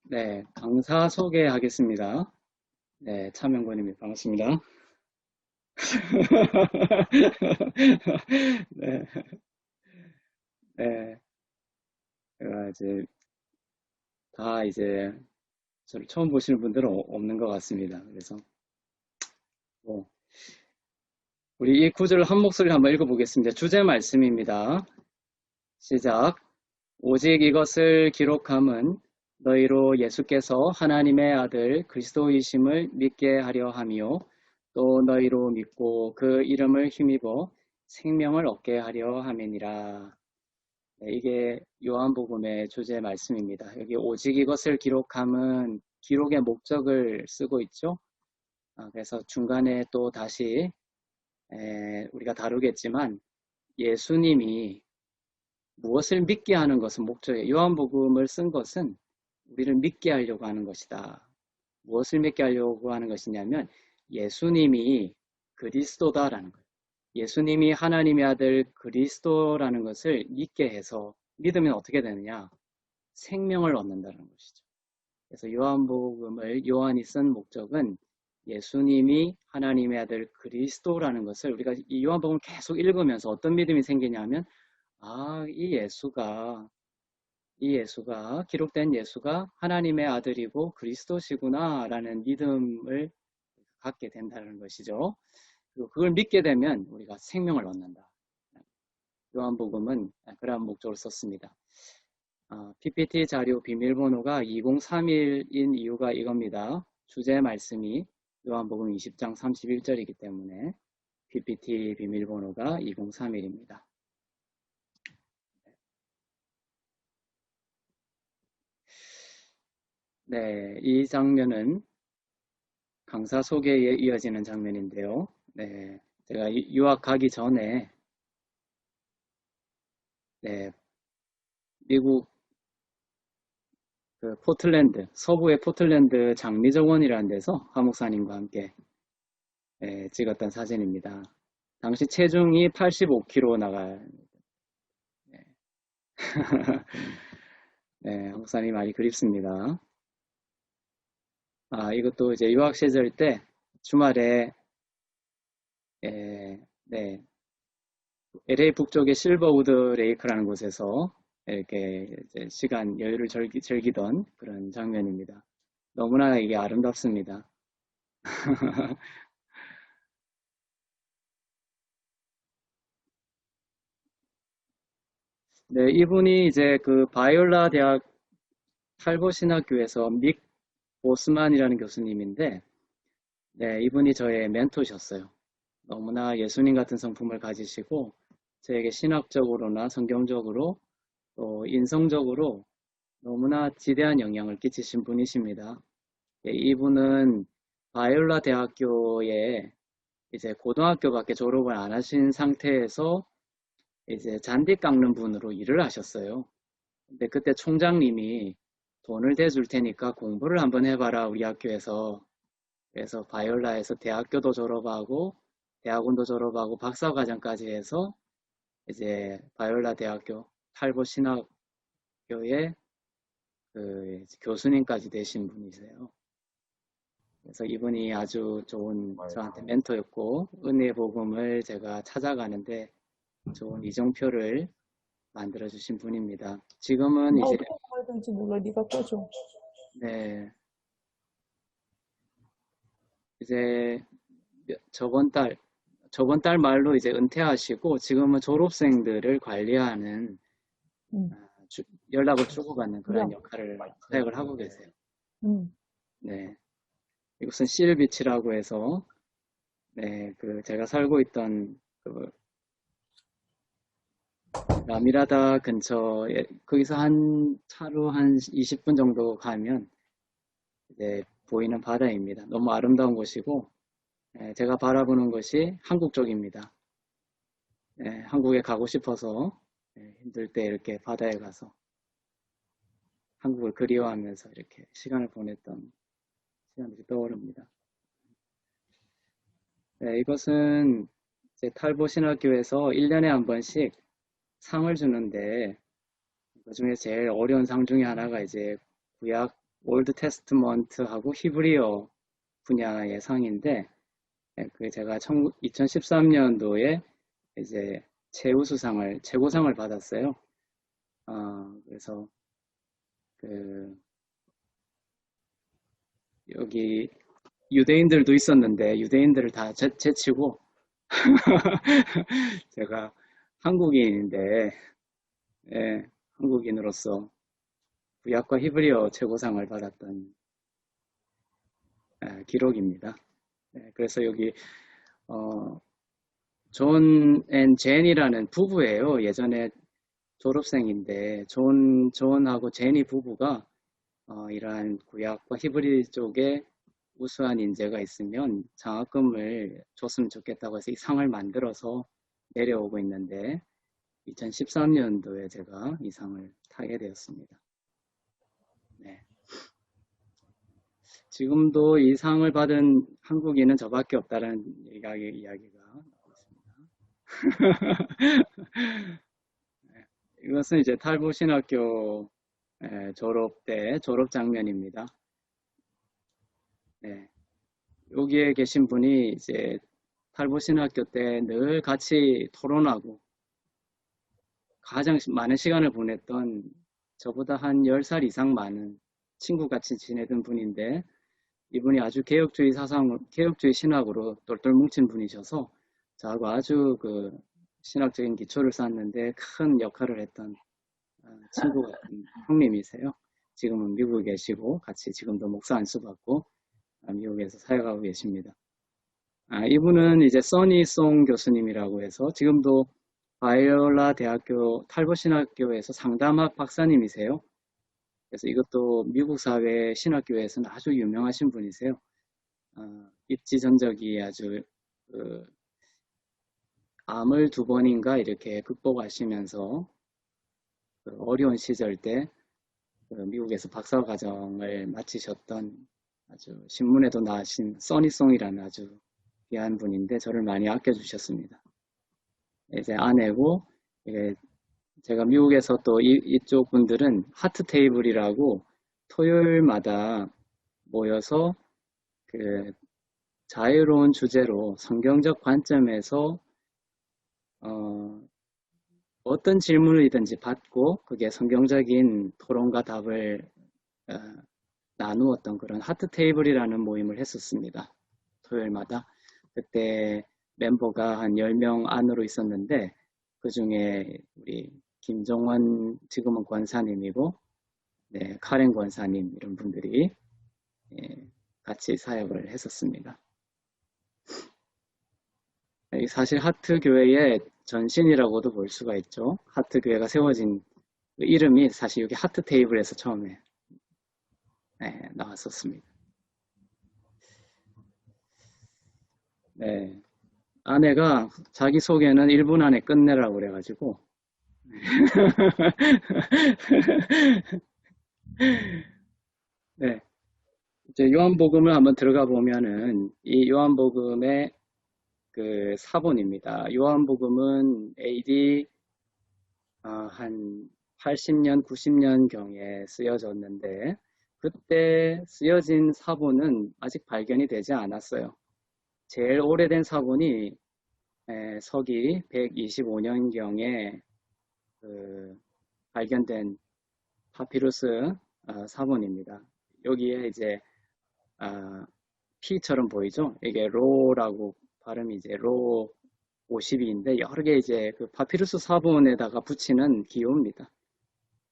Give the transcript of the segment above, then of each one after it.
네, 강사 소개하겠습니다. 네, 차명권입니다. 반갑습니다. 네, 네, 제가 이제 이제 저를 처음 보시는 분들은 없는 것 같습니다. 그래서 뭐 우리 이 구절을 한 목소리로 한번 읽어보겠습니다. 주제 말씀입니다. 시작. 오직 이것을 기록함은 너희로 예수께서 하나님의 아들 그리스도이심을 믿게 하려 함이요. 또 너희로 믿고 그 이름을 힘입어 생명을 얻게 하려 함이니라. 네, 이게 요한복음의 주제 말씀입니다. 여기 오직 이것을 기록함은 기록의 목적을 쓰고 있죠. 그래서 중간에 또 다시 우리가 다루겠지만 예수님이 무엇을 믿게 하는 것은 목적이에요. 요한복음을 쓴 것은 우리를 믿게 하려고 하는 것이다. 무엇을 믿게 하려고 하는 것이냐면 예수님이 그리스도다라는 거예요. 예수님이 하나님의 아들 그리스도라는 것을 믿게 해서 믿으면 어떻게 되느냐? 생명을 얻는다는 것이죠. 그래서 요한복음을 요한이 쓴 목적은 예수님이 하나님의 아들 그리스도라는 것을 우리가 이 요한복음을 계속 읽으면서 어떤 믿음이 생기냐면 이 예수가 기록된 예수가 하나님의 아들이고 그리스도시구나 라는 믿음을 갖게 된다는 것이죠. 그리고 그걸 믿게 되면 우리가 생명을 얻는다. 요한복음은 그러한 목적으로 썼습니다. PPT 자료 비밀번호가 2031인 이유가 이겁니다. 주제 말씀이 요한복음 20장 31절이기 때문에 PPT 비밀번호가 2031입니다. 네, 이 장면은 강사 소개에 이어지는 장면인데요. 네, 제가 유학 가기 전에 네, 미국 그 포틀랜드, 서부의 포틀랜드 장미정원이라는 데서 하 목사님과 함께 찍었던 사진입니다. 당시 체중이 85kg 나갈 네. 네, 하 목사님 많이 그립습니다. 이것도 이제 유학 시절 때 주말에 네, LA 북쪽의 실버우드 레이크라는 곳에서 이렇게 이제 시간 여유를 즐기던 그런 장면입니다. 너무나 이게 아름답습니다. 네, 이분이 이제 그 바이올라 대학 탈보 신학교에서 믹 보스만이라는 교수님인데, 네, 이분이 저의 멘토셨어요. 너무나 예수님 같은 성품을 가지시고, 저에게 신학적으로나 성경적으로 또 인성적으로 너무나 지대한 영향을 끼치신 분이십니다. 이분은 바이올라 대학교에 이제 고등학교밖에 졸업을 안 하신 상태에서 이제 잔디 깎는 분으로 일을 하셨어요. 근데 그때 총장님이 돈을 대줄 테니까 공부를 한번 해봐라, 우리 학교에서. 그래서 바이올라에서 대학교도 졸업하고, 대학원도 졸업하고, 박사과정까지 해서 이제 바이올라 대학교 탈보 신학교의 그 교수님까지 되신 분이세요. 그래서 이분이 아주 좋은 저한테 멘토였고, 은혜 복음을 제가 찾아가는데 좋은 이정표를 만들어주신 분입니다. 지금은 나 이제, 어떻게 가야 되는지 몰라. 네가 꺼줘. 네, 이제 저번 달 말로 이제 은퇴하시고 지금은 졸업생들을 관리하는 응. 아, 연락을 주고받는 그런 야. 역할을 사역을 하고 계세요. 응. 네, 이곳은 실비치라고 해서 네, 그 제가 살고 있던 그 라미라다 근처에 거기서 한 차로 한 20분 정도 가면 이제 보이는 바다입니다. 너무 아름다운 곳이고 제가 바라보는 것이 한국 쪽입니다. 한국에 가고 싶어서 힘들 때 이렇게 바다에 가서 한국을 그리워하면서 이렇게 시간을 보냈던 시간들이 떠오릅니다. 이것은 이제 탈보 신학교에서 1년에 한 번씩 상을 주는데 그 중에 제일 어려운 상 중에 하나가 이제 구약 올드 테스트먼트하고 히브리어 분야의 상인데, 그 제가 2013년도에 이제 최고상을 받았어요. 그래서 그 여기 유대인들도 있었는데 유대인들을 다 제치고 제가 한국인인데, 예, 한국인으로서 구약과 히브리어 최고상을 받았던 기록입니다. 그래서 여기 존 앤 젠이라는 부부예요. 예전에 졸업생인데 존하고 제니 부부가 이러한 구약과 히브리 쪽에 우수한 인재가 있으면 장학금을 줬으면 좋겠다고 해서 이 상을 만들어서 내려오고 있는데 2013년도에 제가 이 상을 타게 되었습니다. 네. 지금도 이 상을 받은 한국인은 저밖에 없다는 이야기가 나오고 있습니다. 이것은 이제 탈북신학교 졸업 때 졸업 장면입니다. 네. 여기에 계신 분이 이제 탈북신학교 때 늘 같이 토론하고 가장 많은 시간을 보냈던 저보다 한 10살 이상 많은 친구같이 지내던 분인데 이분이 아주 개혁주의 신학으로 똘똘 뭉친 분이셔서 저하고 아주 그 신학적인 기초를 쌓는데 큰 역할을 했던 친구 같은 형님이세요. 지금은 미국에 계시고 같이 지금도 목사 안수 받고 미국에서 사역하고 계십니다. 이분은 이제 써니송 교수님이라고 해서 지금도 바이올라 대학교 탈북신학교에서 상담학 박사님이세요. 그래서 이것도 미국 사회 신학교에서는 아주 유명하신 분이세요. 입지 전적이 아주 암을 2번인가 이렇게 극복하시면서 어려운 시절 때 미국에서 박사과정을 마치셨던 아주 신문에도 나신 써니송이라는 아주 귀한 분인데 저를 많이 아껴주셨습니다. 이제 아내고 제가 미국에서 또 이쪽 분들은 하트 테이블이라고 토요일마다 모여서 그 자유로운 주제로 성경적 관점에서 어떤 질문이든지 받고 그게 성경적인 토론과 답을 나누었던 그런 하트 테이블이라는 모임을 했었습니다. 토요일마다. 그때 멤버가 한 10명 안으로 있었는데 그 중에 우리 김종원 지금은 권사님이고 카렌 권사님 이런 분들이 같이 사역을 했었습니다. 사실 하트교회의 전신이라고도 볼 수가 있죠. 하트교회가 세워진 그 이름이 사실 여기 하트 테이블에서 처음에 나왔었습니다. 네. 아내가 자기 소개는 1분 안에 끝내라고 그래가지고 네. 이제 요한복음을 한번 들어가 보면은 이 요한복음의 그 사본입니다. 요한복음은 AD 한 80년, 90년 경에 쓰여졌는데 그때 쓰여진 사본은 아직 발견이 되지 않았어요. 제일 오래된 사본이 서기 125년 경에 발견된 파피루스 사본입니다. 여기에 이제 P처럼 보이죠? 이게 로라고 발음이 이제 로 52인데 여러 개 이제 그 파피루스 사본에다가 붙이는 기호입니다.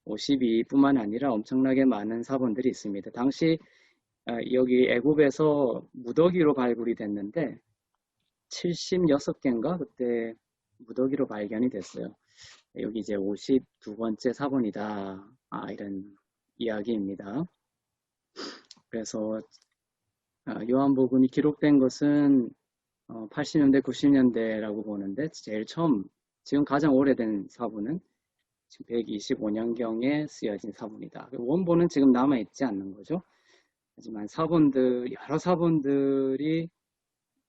52뿐만 아니라 엄청나게 많은 사본들이 있습니다. 당시 여기 애굽에서 무더기로 발굴이 됐는데 76개인가 그때 무더기로 발견이 됐어요. 여기 이제 52번째 사본이다. 이런 이야기입니다. 그래서 요한복음이 기록된 것은 80년대, 90년대라고 보는데 제일 처음, 지금 가장 오래된 사본은 지금 125년경에 쓰여진 사본이다. 원본은 지금 남아있지 않는 거죠. 하지만 여러 사본들이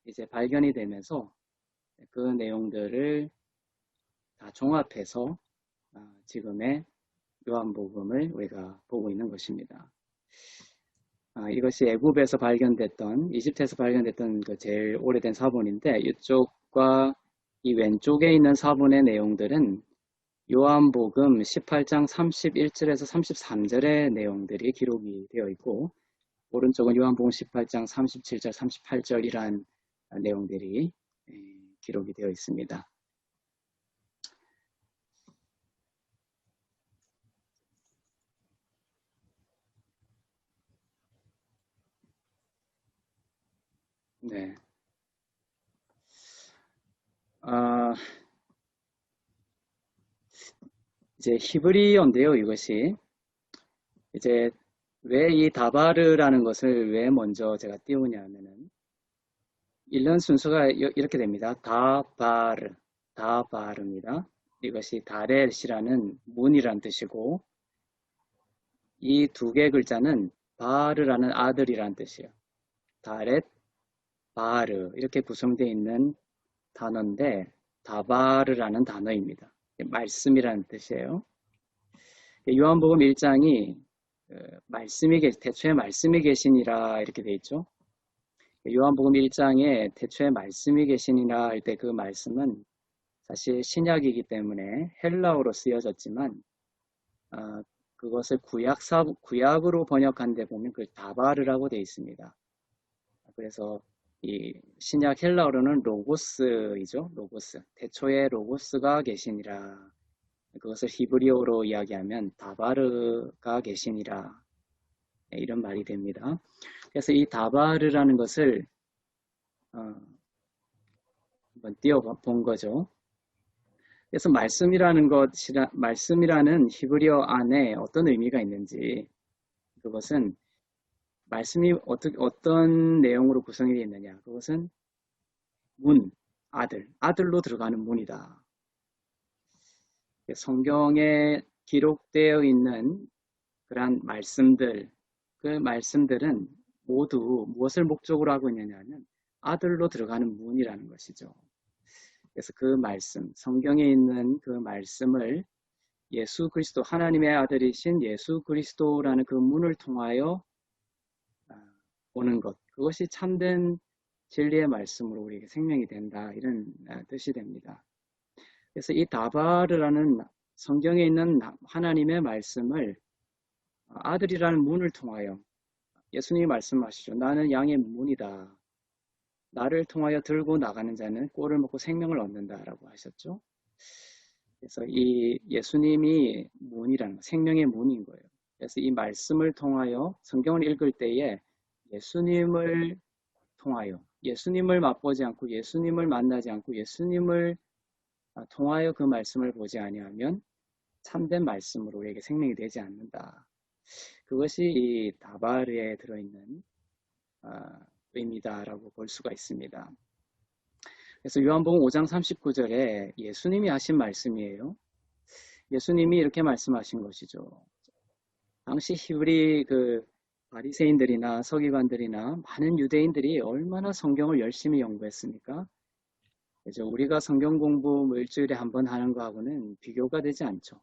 이제 발견이 되면서 그 내용들을 다 종합해서 지금의 요한복음을 우리가 보고 있는 것입니다. 이것이 애굽에서 발견됐던, 이집트에서 발견됐던 그 제일 오래된 사본인데, 이쪽과 이 왼쪽에 있는 사본의 내용들은 요한복음 18장 31절에서 33절의 내용들이 기록이 되어 있고, 오른쪽은 요한복음 18장 37절, 38절이란 내용들이 기록이 되어 있습니다. 네. 이제 히브리어인데요, 이것이. 이제 왜 이 다바르라는 것을 왜 먼저 제가 띄우냐 하면은, 일련 순서가 이렇게 됩니다. 다바르입니다. 이것이 다렛이라는 문이란 뜻이고, 이 두 개의 글자는 바르라는 아들이란 뜻이에요. 다렛, 바르 이렇게 구성되어 있는 단어인데 다바르라는 단어입니다. 말씀이라는 뜻이에요. 요한복음 1장이 태초에 말씀이 계시니라 이렇게 되어 있죠. 요한복음 1장에 태초에 말씀이 계시니라 할 때 그 말씀은 사실 신약이기 때문에 헬라어로 쓰여졌지만 그것을 구약으로 번역한 데 보면 그 다바르라고 되어 있습니다. 그래서 이 신약 헬라어로는 로고스이죠. 로고스. 태초에 로고스가 계시니라. 그것을 히브리어로 이야기하면 다바르가 계시니라. 이런 말이 됩니다. 그래서 이 다바르라는 것을 한번 띄워본 거죠. 그래서 말씀이라는 히브리어 안에 어떤 의미가 있는지, 그것은 말씀이 어떤 내용으로 구성이 되어 있느냐. 그것은 아들로 들어가는 문이다. 성경에 기록되어 있는 그러한 말씀들, 그 말씀들은 모두 무엇을 목적으로 하고 있느냐면 아들로 들어가는 문이라는 것이죠. 그래서 그 말씀, 성경에 있는 그 말씀을 예수 그리스도, 하나님의 아들이신 예수 그리스도라는 그 문을 통하여 오는 것, 그것이 참된 진리의 말씀으로 우리에게 생명이 된다, 이런 뜻이 됩니다. 그래서 이 다바르라는 성경에 있는 하나님의 말씀을 아들이라는 문을 통하여, 예수님이 말씀하시죠. 나는 양의 문이다. 나를 통하여 들고 나가는 자는 꼴을 먹고 생명을 얻는다라고 하셨죠. 그래서 이 예수님이 문이라는, 생명의 문인 거예요. 그래서 이 말씀을 통하여 성경을 읽을 때에 예수님을 통하여, 예수님을 맛보지 않고 예수님을 만나지 않고 예수님을 통하여 그 말씀을 보지 아니하면 참된 말씀으로 우리에게 생명이 되지 않는다. 그것이 이 다바르에 들어있는 의미다라고 볼 수가 있습니다. 그래서 요한복음 5장 39절에 예수님이 하신 말씀이에요. 예수님이 이렇게 말씀하신 것이죠. 당시 히브리 바리새인들이나 서기관들이나 많은 유대인들이 얼마나 성경을 열심히 연구했습니까? 이제 우리가 성경 공부 일주일에 한 번 하는 거하고는 비교가 되지 않죠.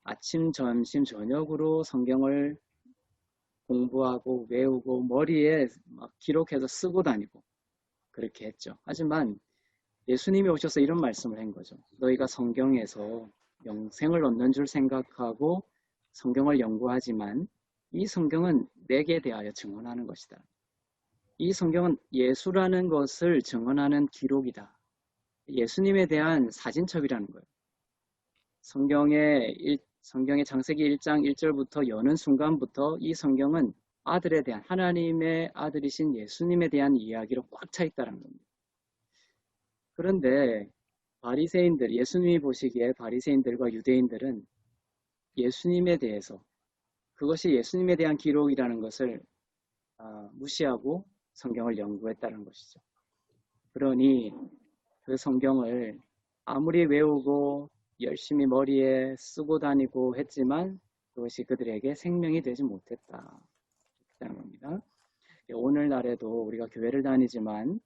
아침, 점심, 저녁으로 성경을 공부하고 외우고 머리에 막 기록해서 쓰고 다니고 그렇게 했죠. 하지만 예수님이 오셔서 이런 말씀을 한 거죠. 너희가 성경에서 영생을 얻는 줄 생각하고 성경을 연구하지만 이 성경은 내게 대하여 증언하는 것이다. 이 성경은 예수라는 것을 증언하는 기록이다. 예수님에 대한 사진첩이라는 거예요. 성경의 창세기 1장 1절부터 여는 순간부터 이 성경은 아들에 대한, 하나님의 아들이신 예수님에 대한 이야기로 꽉 차 있다는 겁니다. 그런데 바리새인들, 예수님이 보시기에 바리새인들과 유대인들은 예수님에 대해서, 그것이 예수님에 대한 기록이라는 것을 무시하고 성경을 연구했다는 것이죠. 그러니 그 성경을 아무리 외우고 열심히 머리에 쓰고 다니고 했지만 그것이 그들에게 생명이 되지 못했다는 겁니다. 오늘날에도 우리가 교회를 다니지만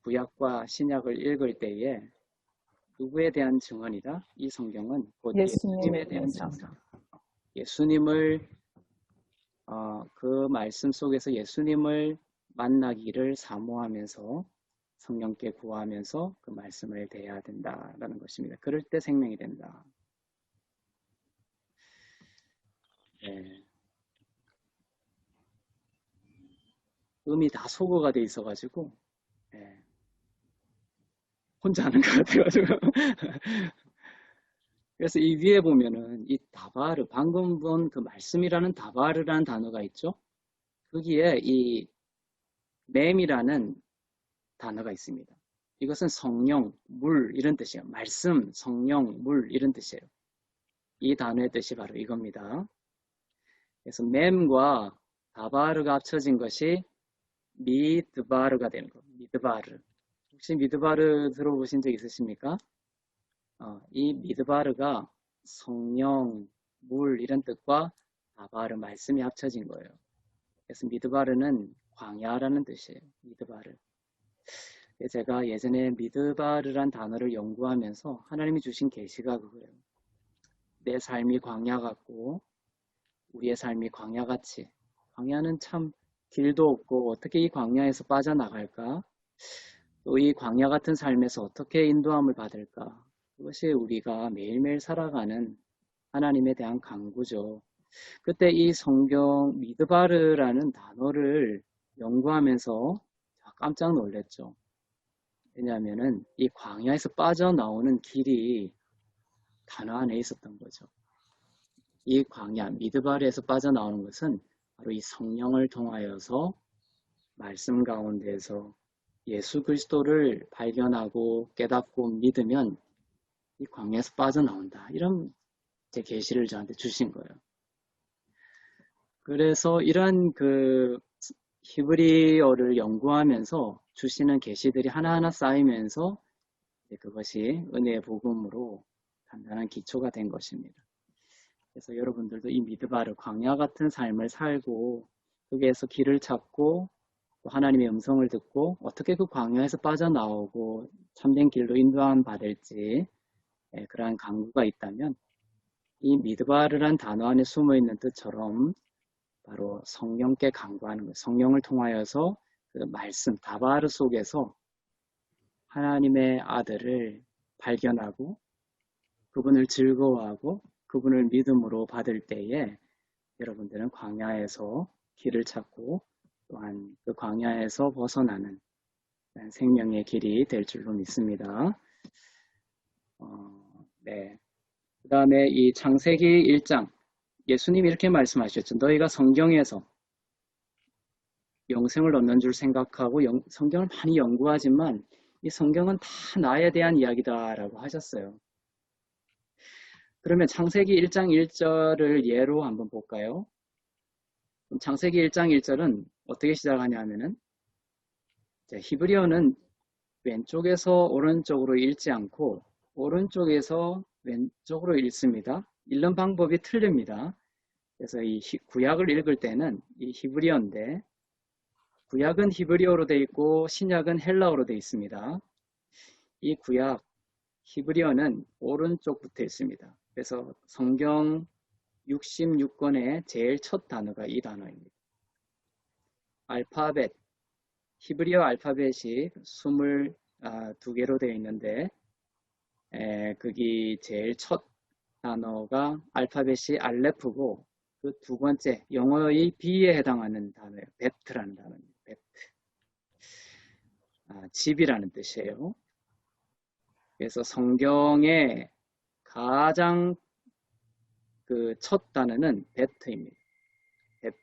구약과 신약을 읽을 때에 누구에 대한 증언이다? 이 성경은 곧 예수님에 대한 증언이다. 예수님을 그 말씀 속에서 예수님을 만나기를 사모하면서 성령께 구하면서 그 말씀을 대해야 된다라는 것입니다. 그럴 때 생명이 된다. 네. 음이 다 소거가 돼 있어가지고 네. 혼자 하는 것 같아가지고 그래서 이 위에 보면은 이 다바르 방금 본 그 말씀이라는 다바르라는 단어가 있죠. 거기에 이 맴이라는 단어가 있습니다. 이것은 성령, 물 이런 뜻이에요. 말씀, 성령, 물 이런 뜻이에요. 이 단어의 뜻이 바로 이겁니다. 그래서 맴과 다바르가 합쳐진 것이 미드바르가 되는 겁니다. 미드바르. 혹시 미드바르 들어보신 적 있으십니까? 이 미드바르가 성령, 물 이런 뜻과 다바르 말씀이 합쳐진 거예요. 그래서 미드바르는 광야라는 뜻이에요. 미드바르. 제가 예전에 미드바르란 단어를 연구하면서 하나님이 주신 계시가 그거예요. 내 삶이 광야 같고 우리의 삶이 광야같이 광야는 참 길도 없고 어떻게 이 광야에서 빠져나갈까? 또 이 광야 같은 삶에서 어떻게 인도함을 받을까? 그것이 우리가 매일매일 살아가는 하나님에 대한 간구죠. 그때 이 성경 미드바르라는 단어를 연구하면서 깜짝 놀랐죠. 왜냐하면은 이 광야에서 빠져나오는 길이 단어 안에 있었던 거죠. 이 광야, 미드바르에서 빠져나오는 것은 바로 이 성령을 통하여서 말씀 가운데에서 예수 그리스도를 발견하고 깨닫고 믿으면 이 광야에서 빠져나온다. 이런 제 계시를 저한테 주신 거예요. 그래서 이런 그 히브리어를 연구하면서 주시는 계시들이 하나하나 쌓이면서 그것이 은혜의 복음으로 단단한 기초가 된 것입니다. 그래서 여러분들도 이 미드바르 광야 같은 삶을 살고 거기에서 길을 찾고 또 하나님의 음성을 듣고 어떻게 그 광야에서 빠져나오고 참된 길로 인도함 받을지 그러한 간구가 있다면 이 미드바르란 단어 안에 숨어있는 뜻처럼 바로 성령께 간구하는 것, 성령을 통하여서 그 말씀 다바르 속에서 하나님의 아들을 발견하고 그분을 즐거워하고 그분을 믿음으로 받을 때에 여러분들은 광야에서 길을 찾고 또한 그 광야에서 벗어나는 생명의 길이 될 줄로 믿습니다. 네. 그 다음에 이 창세기 1장 예수님이 이렇게 말씀하셨죠. 너희가 성경에서 영생을 얻는 줄 생각하고 성경을 많이 연구하지만 이 성경은 다 나에 대한 이야기다라고 하셨어요. 그러면 창세기 1장 1절을 예로 한번 볼까요? 창세기 1장 1절은 어떻게 시작하냐면은 히브리어는 왼쪽에서 오른쪽으로 읽지 않고 오른쪽에서 왼쪽으로 읽습니다. 읽는 방법이 틀립니다. 그래서 이 구약을 읽을 때는 이 히브리어인데 구약은 히브리어로 되어 있고 신약은 헬라어로 되어 있습니다. 이 구약 히브리어는 오른쪽부터 있습니다. 그래서 성경 66권의 제일 첫 단어가 이 단어입니다. 알파벳, 히브리어 알파벳이 22개로 되어 있는데 거기 제일 첫 단어가 알파벳이 알레프고 그 두 번째 영어의 B에 해당하는 단어예요. 베트라는 단어입니다. 베트. 집이라는 뜻이에요. 그래서 성경의 가장 그 첫 단어는 베트입니다. 베트.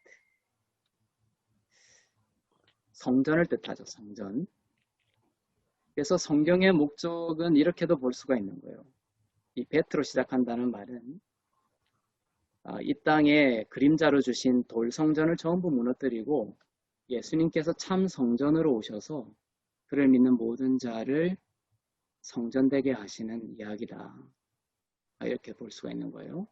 성전을 뜻하죠. 성전. 그래서 성경의 목적은 이렇게도 볼 수가 있는 거예요. 이 베트로 시작한다는 말은 이 땅에 그림자로 주신 돌 성전을 전부 무너뜨리고 예수님께서 참 성전으로 오셔서 그를 믿는 모든 자를 성전되게 하시는 이야기다. 이렇게 볼 수가 있는 거예요.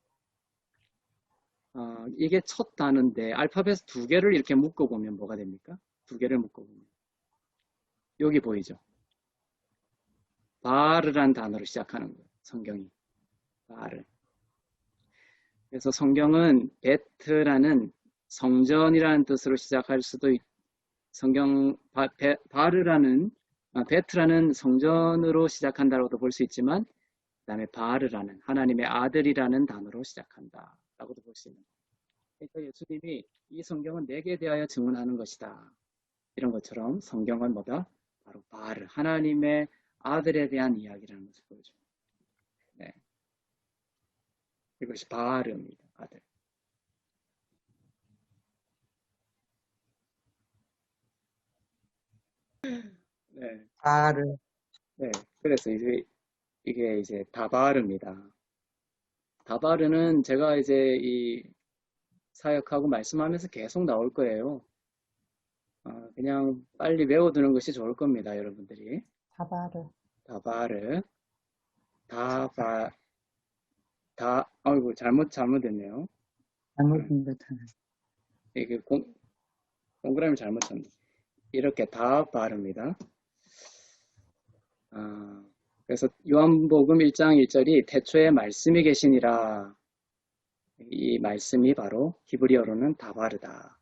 이게 첫 단어인데 알파벳 두 개를 이렇게 묶어보면 뭐가 됩니까? 두 개를 묶어보면 여기 보이죠? 바르란 단어로 시작하는 거예요. 성경이. 바르. 그래서 성경은 베트라는 성전이라는 뜻으로 시작할 수도 성경 베트라는 성전으로 시작한다고도 볼 수 있지만 그다음에 바르라는 하나님의 아들이라는 단어로 시작한다라고도 볼 수 있는 거예요. 그러니까 예수님이 이 성경은 내게 대하여 증언하는 것이다. 이런 것처럼 성경은 뭐다? 바로 바르, 하나님의 아들에 대한 이야기라는 것을 보여줍니다. 네. 이것이 바르입니다. 아들. 네. 바르. 네. 그래서 이게 이제 다바르입니다. 다바르는 제가 이제 이 사역하고 말씀하면서 계속 나올 거예요. 그냥 빨리 외워두는 것이 좋을 겁니다, 여러분들이. 다바르. 다바르, 아이고, 잘못했네요. 잘못된 것 하나. 이게 동그라미 잘못 쳤네. 이렇게 다바르입니다. 그래서 요한복음 1장 1절이 태초에 말씀이 계시니라. 이 말씀이 바로 히브리어로는 다바르다.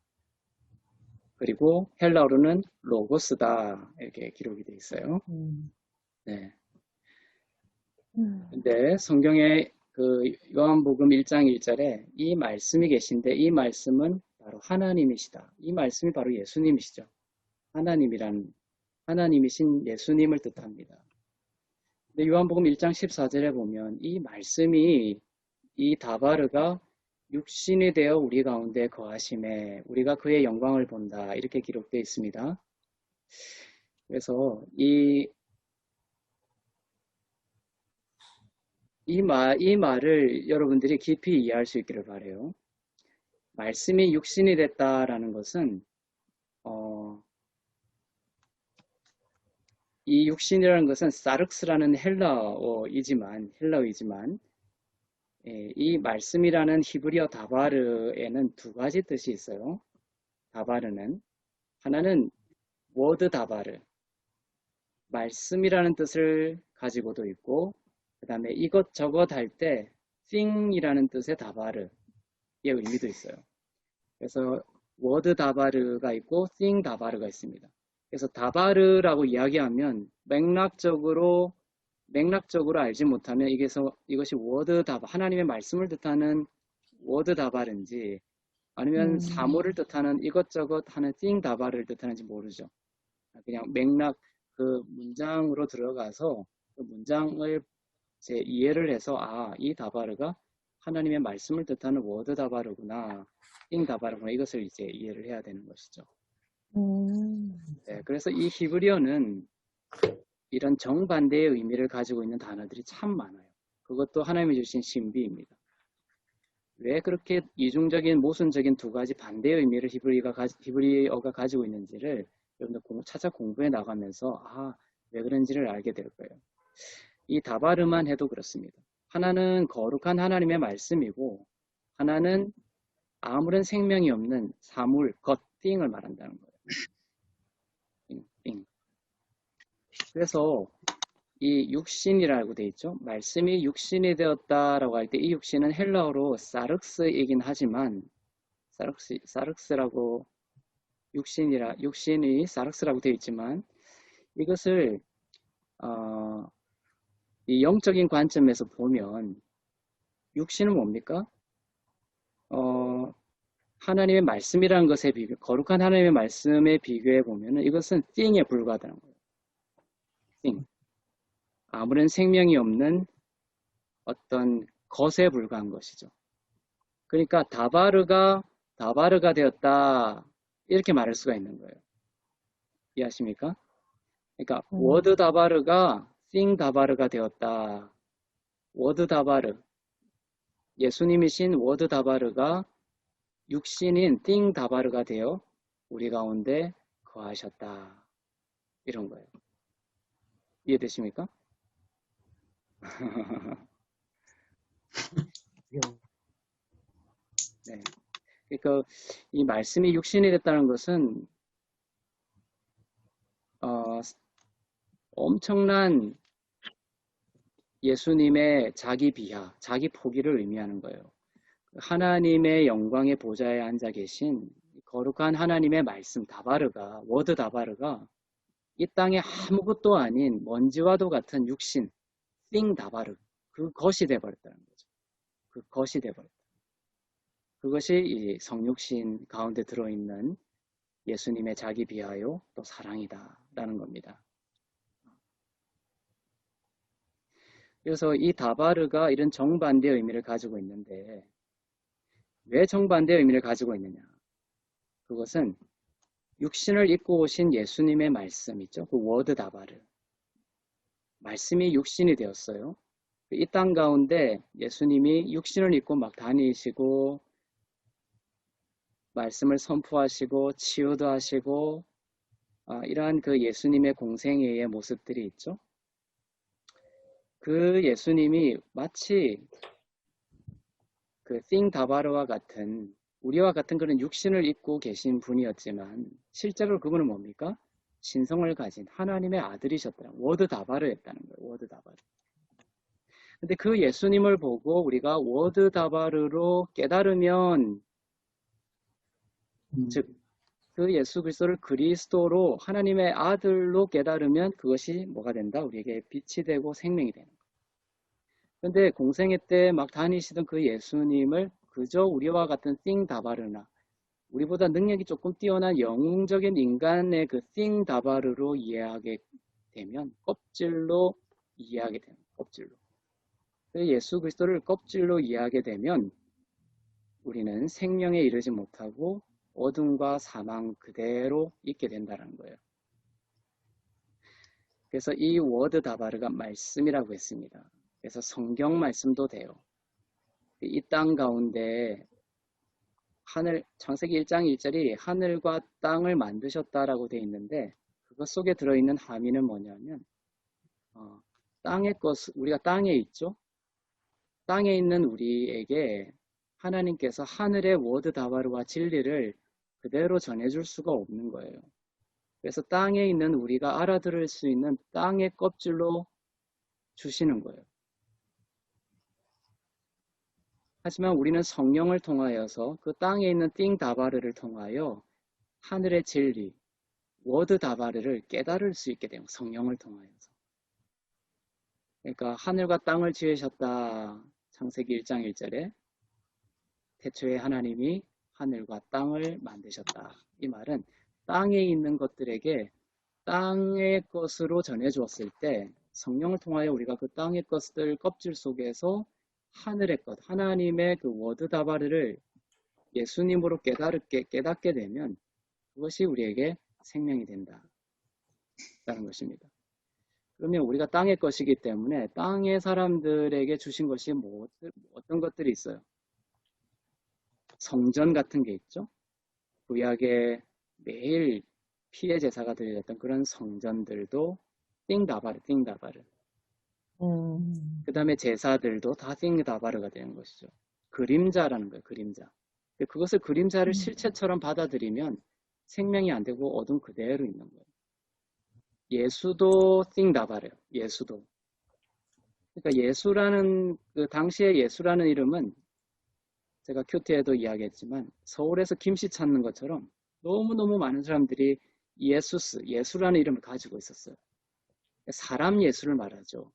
그리고 헬라어로는 로고스다. 이렇게 기록이 되어 있어요. 네. 근데 성경에 그 요한복음 1장 1절에 이 말씀이 계신데 이 말씀은 바로 하나님이시다. 이 말씀이 바로 예수님이시죠. 하나님이신 예수님을 뜻합니다. 근데 요한복음 1장 14절에 보면 이 말씀이 이 다바르가 육신이 되어 우리 가운데 거하심에 우리가 그의 영광을 본다. 이렇게 기록되어 있습니다. 그래서 이 말을 여러분들이 깊이 이해할 수 있기를 바라요. 말씀이 육신이 됐다라는 것은 이 육신이라는 것은 사륵스라는 헬라어이지만 이 말씀이라는 히브리어 다바르에는 두 가지 뜻이 있어요. 다바르는 하나는 워드 다바르, 말씀이라는 뜻을 가지고도 있고 그 다음에 이것저것 할 때 thing이라는 뜻의 다바르의 의미도 있어요. 그래서 워드 다바르가 있고 thing 다바르가 있습니다. 그래서 다바르라고 이야기하면 맥락적으로 알지 못하면 이것이 워드 다바, 하나님의 말씀을 뜻하는 워드 다바르인지 아니면 사물을 뜻하는 이것저것 하는 thing 다바르를 뜻하는지 모르죠. 그냥 맥락 그 문장으로 들어가서 그 문장을 제 이해를 해서 이 다바르가 하나님의 말씀을 뜻하는 워드 다바르구나, thing 다바르구나 이것을 이제 이해를 해야 되는 것이죠. 네, 그래서 이 히브리어는 이런 정반대의 의미를 가지고 있는 단어들이 참 많아요. 그것도 하나님이 주신 신비입니다. 왜 그렇게 이중적인 모순적인 두 가지 반대의 의미를 히브리어가 가지고 있는지를 여러분들 찾아 공부해 나가면서 왜 그런지를 알게 될 거예요. 이 다바르만 해도 그렇습니다. 하나는 거룩한 하나님의 말씀이고 하나는 아무런 생명이 없는 사물, 띵을 말한다는 거예요. 띵. 그래서 이 육신이라고 되어 있죠. 말씀이 육신이 되었다라고 할 때 이 육신은 헬라어로 사륵스이긴 하지만 사륵스라고 육신이 사륵스라고 되어 있지만 이것을 이 영적인 관점에서 보면 육신은 뭡니까? 하나님의 말씀이라는 것에 거룩한 하나님의 말씀에 비교해 보면 이것은 thing에 불과하다는 거예요. thing. 아무런 생명이 없는 어떤 것에 불과한 것이죠. 그러니까 다바르가 되었다 이렇게 말할 수가 있는 거예요. 이해하십니까? 그러니까 워드 다바르가 thing 다바르가 되었다. 워드 다바르, 예수님이신 워드 다바르가 육신인 thing 다바르가 되어 우리 가운데 거하셨다. 이런 거예요. 이해되십니까? 네. 그러니까 이 말씀이 육신이 됐다는 것은 엄청난 예수님의 자기 비하, 자기 포기를 의미하는 거예요. 하나님의 영광의 보좌에 앉아 계신 거룩한 하나님의 말씀 다바르가, 워드 다바르가 이 땅에 아무것도 아닌 먼지와도 같은 육신, 띵 다바르, 그것이 돼버렸다는 거죠. 그것이 돼버렸다. 그것이 이 성육신 가운데 들어있는 예수님의 자기 비하요 또 사랑이다 라는 겁니다. 그래서 이 다바르가 이런 정반대의 의미를 가지고 있는데 왜 정반대의 의미를 가지고 있느냐? 그것은 육신을 입고 오신 예수님의 말씀 있죠? 그 워드 다바르. 말씀이 육신이 되었어요. 이 땅 가운데 예수님이 육신을 입고 막 다니시고 말씀을 선포하시고 치유도 하시고 이러한 그 예수님의 공생애의 모습들이 있죠. 그 예수님이 마치 그 띵 다바르와 같은 우리와 같은 그런 육신을 입고 계신 분이었지만 실제로 그분은 뭡니까? 신성을 가진 하나님의 아들이셨다. 워드 다바르였다는 거예요. 워드 다바르. 근데 그 예수님을 보고 우리가 워드 다바르로 깨달으면 즉 그 예수 그리스도를 그리스도로 하나님의 아들로 깨달으면 그것이 뭐가 된다? 우리에게 빛이 되고 생명이 되는 거예요. 근데 공생애 때 막 다니시던 그 예수님을 그저 우리와 같은 띵 다바르나 우리보다 능력이 조금 뛰어난 영웅적인 인간의 그 띵 다바르로 이해하게 되면 껍질로 이해하게 되는 거예요. 껍질로. 예수 그리스도를 껍질로 이해하게 되면 우리는 생명에 이르지 못하고 어둠과 사망 그대로 있게 된다는 거예요. 그래서 이 워드 다바르가 말씀이라고 했습니다. 그래서 성경 말씀도 돼요. 이 땅 가운데 창세기 1장 1절이 하늘과 땅을 만드셨다라고 되어 있는데 그것 속에 들어있는 함의는 뭐냐면 땅의 것, 우리가 땅에 있죠. 땅에 있는 우리에게 하나님께서 하늘의 워드 다바르와 진리를 그대로 전해줄 수가 없는 거예요. 그래서 땅에 있는 우리가 알아들을 수 있는 땅의 껍질로 주시는 거예요. 하지만 우리는 성령을 통하여서 그 땅에 있는 띵 다바르를 통하여 하늘의 진리, 워드 다바르를 깨달을 수 있게 돼요. 성령을 통하여서. 그러니까 하늘과 땅을 지으셨다. 창세기 1장 1절에 태초에 하나님이 하늘과 땅을 만드셨다. 이 말은 땅에 있는 것들에게 땅의 것으로 전해주었을 때 성령을 통하여 우리가 그 땅의 것들 껍질 속에서 하늘의 것, 하나님의 그 워드 다바르를 예수님으로 깨닫게 되면 그것이 우리에게 생명이 된다. 라는 것입니다. 그러면 우리가 땅의 것이기 때문에 땅의 사람들에게 주신 것이 어떤 것들이 있어요? 성전 같은 게 있죠. 구약에 매일 피의 제사가 드려졌던 그런 성전들도 띵다바르. 그 다음에 제사들도 다 띵다바르가 되는 것이죠. 그림자라는 거예요. 그림자. 그것을 그림자를 실체처럼 받아들이면 생명이 안 되고 어둠 그대로 있는 거예요. 예수도 띵다바르예요. 예수도. 그러니까 예수라는 그 당시의 예수라는 이름은 제가 큐티에도 이야기했지만 서울에서 김씨 찾는 것처럼 너무너무 많은 사람들이 예수라는 이름을 가지고 있었어요. 사람 예수를 말하죠.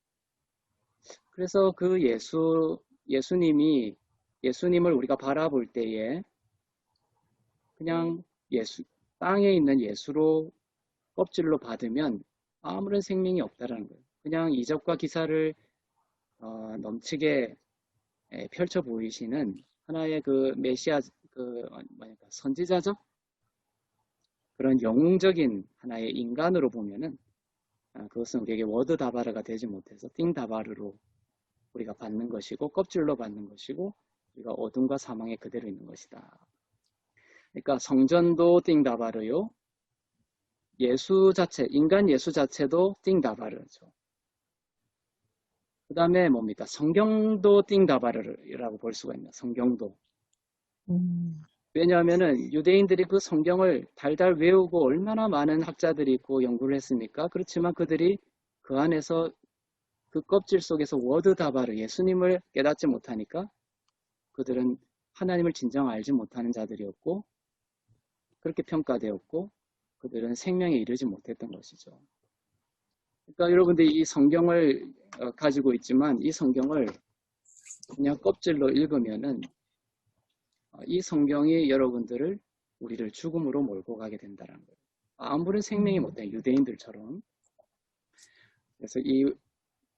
그래서 그 예수님을 우리가 바라볼 때에 그냥 땅에 있는 예수로 껍질로 받으면 아무런 생명이 없다라는 거예요. 그냥 이적과 기사를 넘치게 펼쳐 보이시는 하나의 그 메시아 선지자적 그런 영웅적인 하나의 인간으로 보면은 그것은 우리에게 워드 다바르가 되지 못해서 띵 다바르로 우리가 받는 것이고 껍질로 받는 것이고 우리가 어둠과 사망에 그대로 있는 것이다. 그러니까 성전도 띵 다바르요. 예수 자체, 인간 예수 자체도 띵 다바르죠. 그 다음에 뭡니까? 성경도 띵 다바르라고 볼 수가 있나? 성경도. 왜냐하면은 유대인들이 그 성경을 달달 외우고 얼마나 많은 학자들이 있고 연구를 했습니까? 그렇지만 그들이 그 안에서 그 껍질 속에서 워드 다바르 예수님을 깨닫지 못하니까 그들은 하나님을 진정 알지 못하는 자들이었고 그렇게 평가되었고 그들은 생명에 이르지 못했던 것이죠. 그러니까 여러분들이 이 성경을 가지고 있지만 이 성경을 그냥 껍질로 읽으면은 이 성경이 여러분들을 우리를 죽음으로 몰고 가게 된다는 거예요. 아무런 생명이 못된 유대인들처럼. 그래서 이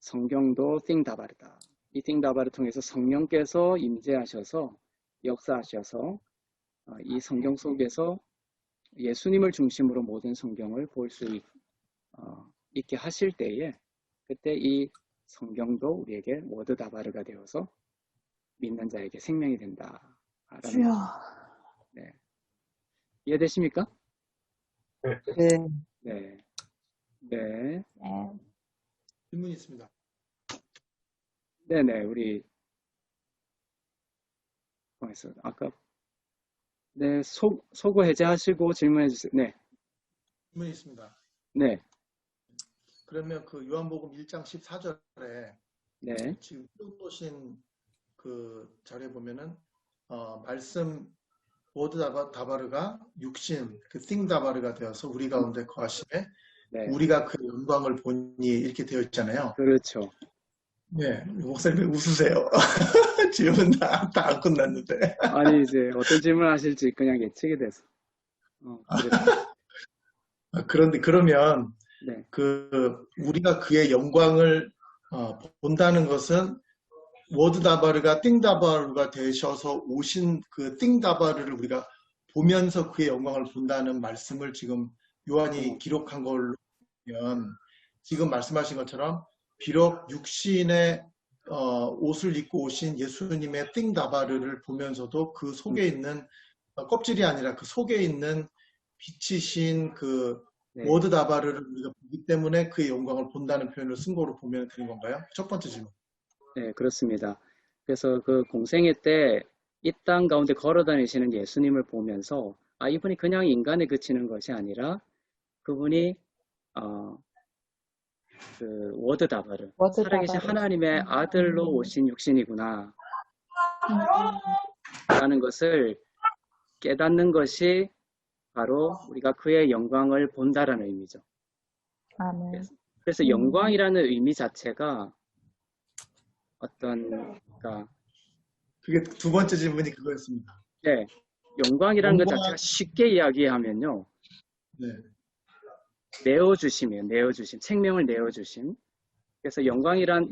성경도 띵다바르다. 이 띵다바를 통해서 성령께서 임재하셔서 역사하셔서 이 성경 속에서 예수님을 중심으로 모든 성경을 볼 수 있게 하실 때에 그때 이 성경도 우리에게 워드 다바르가 되어서 믿는 자에게 생명이 된다. 주여. 네. 이해되십니까? 네. 네. 네. 네. 질문이 있습니다. 네네. 우리 아까 네, 소고 해제하시고 질문해 주세요. 네. 질문이 있습니다. 네. 그러면 그 요한복음 1장 14절에 네. 지금 띄우신 그 자료에 보면은 말씀 워드 다바르가 육신 그 띵다바르가 되어서 우리 가운데 거하심에 네. 우리가 그 영광을 보니 이렇게 되어 있잖아요. 그렇죠. 네, 목사님 웃으세요. 질문 다 안 끝났는데. 아니 이제 어떤 질문 하실지 그냥 예측이 돼서. 그런데 그러면 네. 우리가 그의 영광을 본다는 것은 워드 다바르가 띵다바르가 되셔서 오신 그 띵다바르를 우리가 보면서 그의 영광을 본다는 말씀을 지금 요한이 기록한 걸로 보면 지금 말씀하신 것처럼 비록 육신의 옷을 입고 오신 예수님의 띵다바르를 보면서도 그 속에 있는 껍질이 아니라 그 속에 있는 빛이신 그 네. 워드 다바르를 우리가 보기 때문에 그의 영광을 본다는 표현을 쓴 거로 보면 되는 건가요? 첫 번째 질문. 네, 그렇습니다. 그래서 그 공생애 때 이 땅 가운데 걸어 다니시는 예수님을 보면서 이분이 그냥 인간에 그치는 것이 아니라 그분이 그 워드 다바르, 살아계신 하나님의 아들로 오신 육신이구나 라는 것을 깨닫는 것이 바로 우리가 그의 영광을 본다라는 의미죠. 아멘. 그래서 영광이라는 의미 자체가 그러니까 그게 두 번째 질문이 그거였습니다. 네, 영광이라는 것 자체가 쉽게 이야기하면요. 네. 내어주심이에요. 내어주심. 생명을 내어주심. 그래서 영광이란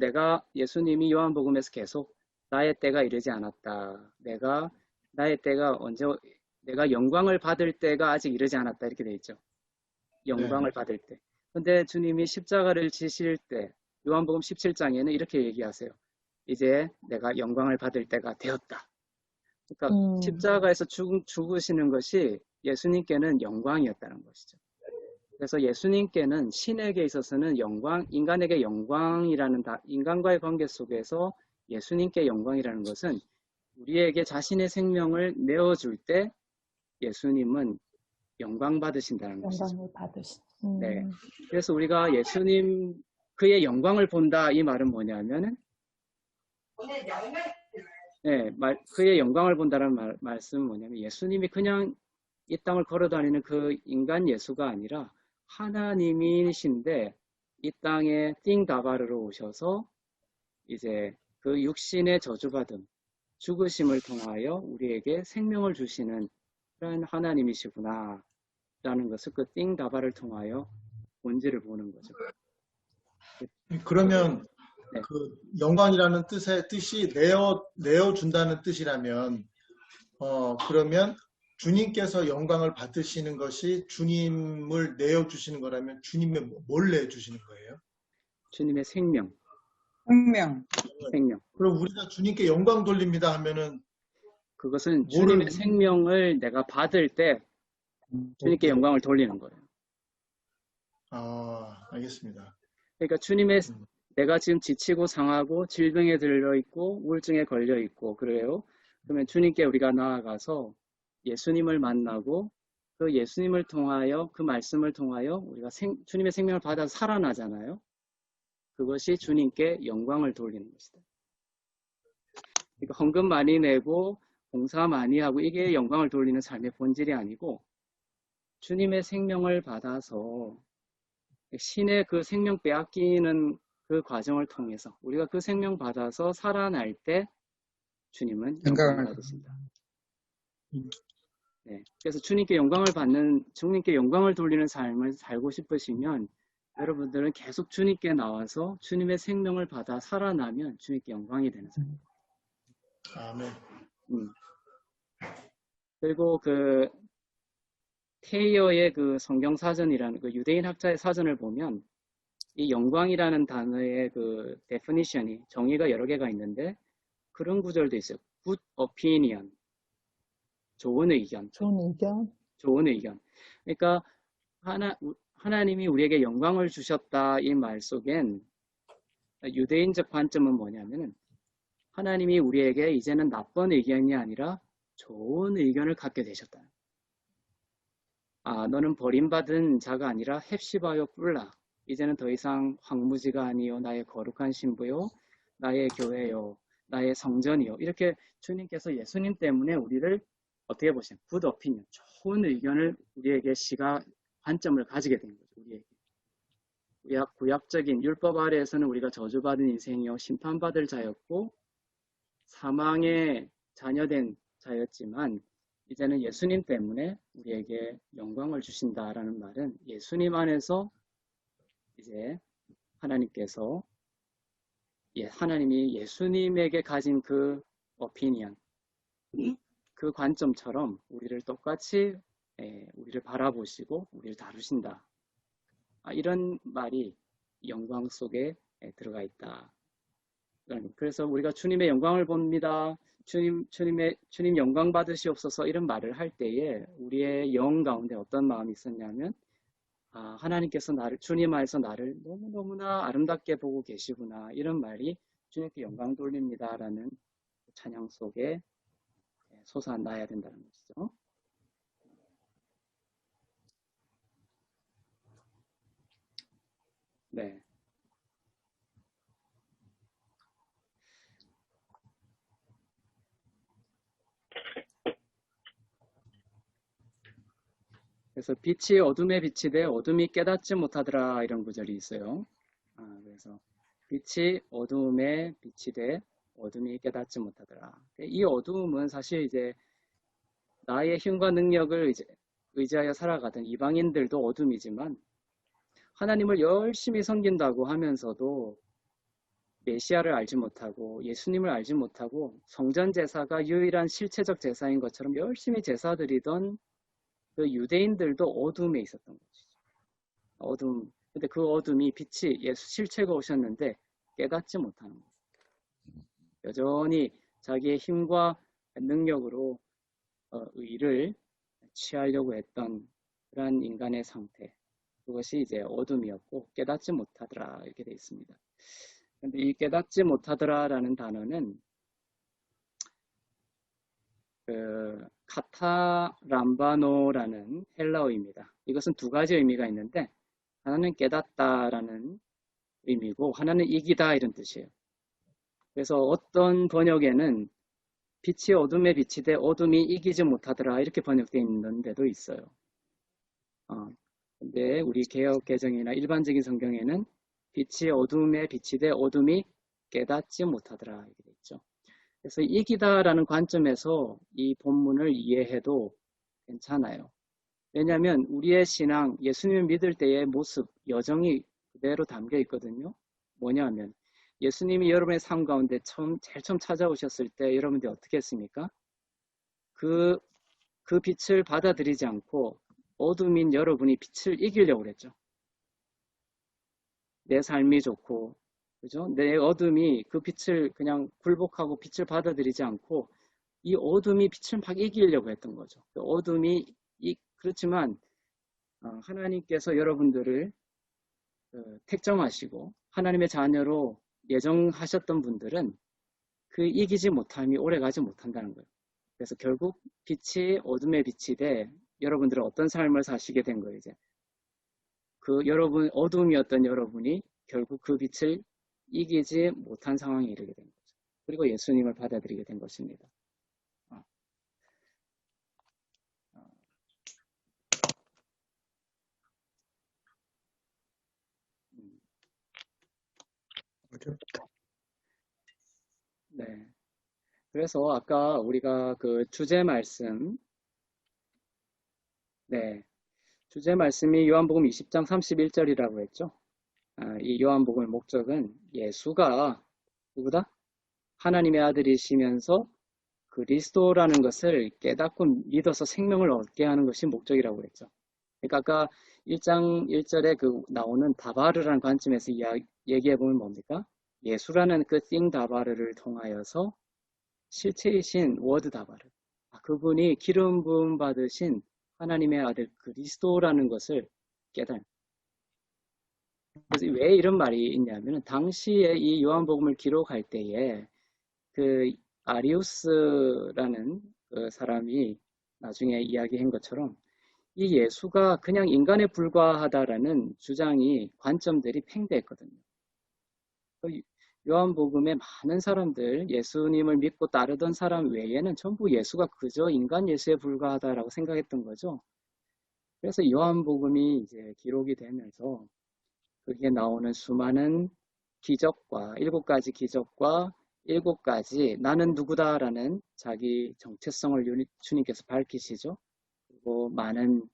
예수님이 요한복음에서 계속 나의 때가 이르지 않았다. 나의 때가 내가 영광을 받을 때가 아직 이르지 않았다. 이렇게 돼 있죠. 영광을 받을 때. 근데 주님이 십자가를 지실 때 요한복음 17장에는 이렇게 얘기하세요. 이제 내가 영광을 받을 때가 되었다. 그러니까 십자가에서 죽으시는 것이 예수님께는 영광이었다는 것이죠. 그래서 예수님께는 신에게 있어서는 인간에게 영광이라는 인간과의 관계 속에서 예수님께 영광이라는 것은 우리에게 자신의 생명을 내어줄 때 예수님은 영광 받으신다는 것이죠. 영광을 받으신. 네. 그래서 우리가 그의 영광을 본다 이 말은 뭐냐면은 네, 그의 영광을 본다는 말씀은 뭐냐면 예수님이 그냥 이 땅을 걸어 다니는 그 인간 예수가 아니라 하나님이신데 이 땅에 띵다바르로 오셔서 이제 그 육신의 저주받음, 죽으심을 통하여 우리에게 생명을 주시는 그런 하나님이시구나 라는 것을 그 띵다바를 통하여 본질을 보는 거죠. 그러면 네. 그 영광이라는 뜻이 내어준다는 뜻이라면 그러면 주님께서 영광을 받으시는 것이 주님을 내어주시는 거라면 주님의 뭘 내어주시는 거예요? 주님의 생명. 생명. 그럼 우리가 주님께 영광 돌립니다 하면은 그것은 주님의 생명을 내가 받을 때 주님께 영광을 돌리는 거예요. 알겠습니다. 그러니까 내가 지금 지치고 상하고 질병에 들려있고 우울증에 걸려있고 그래요. 그러면 주님께 우리가 나아가서 예수님을 만나고 그 예수님을 통하여 그 말씀을 통하여 우리가 주님의 생명을 받아서 살아나잖아요. 그것이 주님께 영광을 돌리는 것이다. 그러니까 헌금 많이 내고 봉사 많이 하고 이게 영광을 돌리는 삶의 본질이 아니고 주님의 생명을 받아서 신의 그 생명 빼앗기는 그 과정을 통해서 우리가 그 생명 받아서 살아날 때 주님은 영광을 받으신다. 네. 그래서 주님께 영광을 돌리는 삶을 살고 싶으시면 여러분들은 계속 주님께 나와서 주님의 생명을 받아 살아나면 주님께 영광이 되는 삶. 아멘. 그리고 그 테이어의 그 성경 사전이라는 그 유대인 학자의 사전을 보면 이 영광이라는 단어의 그 definition이 정의가 여러 개가 있는데 그런 구절도 있어요. good opinion. 좋은 의견. 좋은 의견. 그러니까 하나님이 우리에게 영광을 주셨다 이 말 속엔 유대인적 관점은 뭐냐면은 하나님이 우리에게 이제는 나쁜 의견이 아니라 좋은 의견을 갖게 되셨다. 너는 버림받은 자가 아니라 헵시바요 뿔라. 이제는 더 이상 황무지가 아니요 나의 거룩한 신부요 나의 교회요 나의 성전이요. 이렇게 주님께서 예수님 때문에 우리를 어떻게 보시면 굿 오피니언, 좋은 의견을 우리에게 관점을 가지게 된 거죠. 우리에게. 구약적인 율법 아래에서는 우리가 저주받은 인생이요 심판받을 자였고 사망의 자녀된 자였지만 이제는 예수님 때문에 우리에게 영광을 주신다라는 말은 예수님 안에서 이제 하나님께서 하나님이 예수님에게 가진 그 오피니언, 그 관점처럼 우리를 똑같이 우리를 바라보시고 우리를 다루신다. 이런 말이 영광 속에 들어가 있다. 그래서 우리가 주님의 영광을 봅니다. 주님 영광 받으시옵소서 이런 말을 할 때에 우리의 영 가운데 어떤 마음이 있었냐면 하나님께서 주님 안에서 나를 너무너무나 아름답게 보고 계시구나 이런 말이 주님께 영광 돌립니다라는 찬양 속에 솟아나야 된다는 것이죠. 네. 그래서 빛이 어둠에 비치되 어둠이 깨닫지 못하더라 이런 구절이 있어요. 그래서 빛이 어둠에 비치되 어둠이 깨닫지 못하더라. 이 어둠은 사실 이제 나의 힘과 능력을 이제 의지하여 살아가던 이방인들도 어둠이지만 하나님을 열심히 섬긴다고 하면서도 메시아를 알지 못하고 예수님을 알지 못하고 성전 제사가 유일한 실체적 제사인 것처럼 열심히 제사 드리던 그 유대인들도 어둠에 있었던 것이죠. 어둠. 근데 그 어둠이 빛이 예수 실체가 오셨는데 깨닫지 못하는 거예요. 여전히 자기의 힘과 능력으로 의를 취하려고 했던 그러한 인간의 상태. 그것이 이제 어둠이었고 깨닫지 못하더라 이렇게 되어 있습니다. 근데 이 깨닫지 못하더라라는 단어는 그 카타람바노라는 헬라어입니다. 이것은 두 가지 의미가 있는데 하나는 깨닫다라는 의미고 하나는 이기다 이런 뜻이에요. 그래서 어떤 번역에는 빛이 어둠에 비치되 어둠이 이기지 못하더라 이렇게 번역되어 있는 데도 있어요. 근데 우리 개역 개정이나 일반적인 성경에는 빛이 어둠에 비치되 어둠이 깨닫지 못하더라 이렇게 되어 있죠. 그래서 이기다라는 관점에서 이 본문을 이해해도 괜찮아요. 왜냐하면 우리의 신앙, 예수님을 믿을 때의 모습, 여정이 그대로 담겨 있거든요. 뭐냐면 예수님이 여러분의 삶 가운데 제일 처음 찾아오셨을 때 여러분들이 어떻게 했습니까? 그 빛을 받아들이지 않고 어둠인 여러분이 빛을 이기려고 그랬죠. 내 삶이 좋고 그죠? 내 어둠이 그 빛을 그냥 굴복하고 빛을 받아들이지 않고 이 어둠이 빛을 막 이기려고 했던 거죠. 그 어둠이 그렇지만 하나님께서 여러분들을 택정하시고 하나님의 자녀로 예정하셨던 분들은 그 이기지 못함이 오래가지 못한다는 거예요. 그래서 결국 빛이 어둠에 빛이 돼 여러분들은 어떤 삶을 사시게 된 거예요. 이제 그 여러분 어둠이었던 여러분이 결국 그 빛을 이기지 못한 상황에 이르게 된 거죠. 그리고 예수님을 받아들이게 된 것입니다. 네. 그래서 아까 우리가 그 주제 말씀, 네. 주제 말씀이 요한복음 20장 31절이라고 했죠. 이 요한복음의 목적은 예수가 누구다? 하나님의 아들이시면서 그리스도라는 것을 깨닫고 믿어서 생명을 얻게 하는 것이 목적이라고 했죠. 그러니까 아까 1장 1절에 그 나오는 다바르라는 관점에서 얘기해 보면 뭡니까? 예수라는 그 띵 다바르를 통하여서 실체이신 워드 다바르, 그분이 기름 부음 받으신 하나님의 아들 그리스도라는 것을 깨달은. 그래서 왜 이런 말이 있냐면 당시에 이 요한복음을 기록할 때에 그 아리우스라는 그 사람이 나중에 이야기한 것처럼 이 예수가 그냥 인간에 불과하다라는 주장이 관점들이 팽배했거든요. 요한복음의 많은 사람들, 예수님을 믿고 따르던 사람 외에는 전부 예수가 그저 인간 예수에 불과하다라고 생각했던 거죠. 그래서 요한복음이 이제 기록이 되면서 거기에 나오는 수많은 기적과 7가지 기적과 7가지 나는 누구다라는 자기 정체성을 주님께서 밝히시죠. 그리고 많은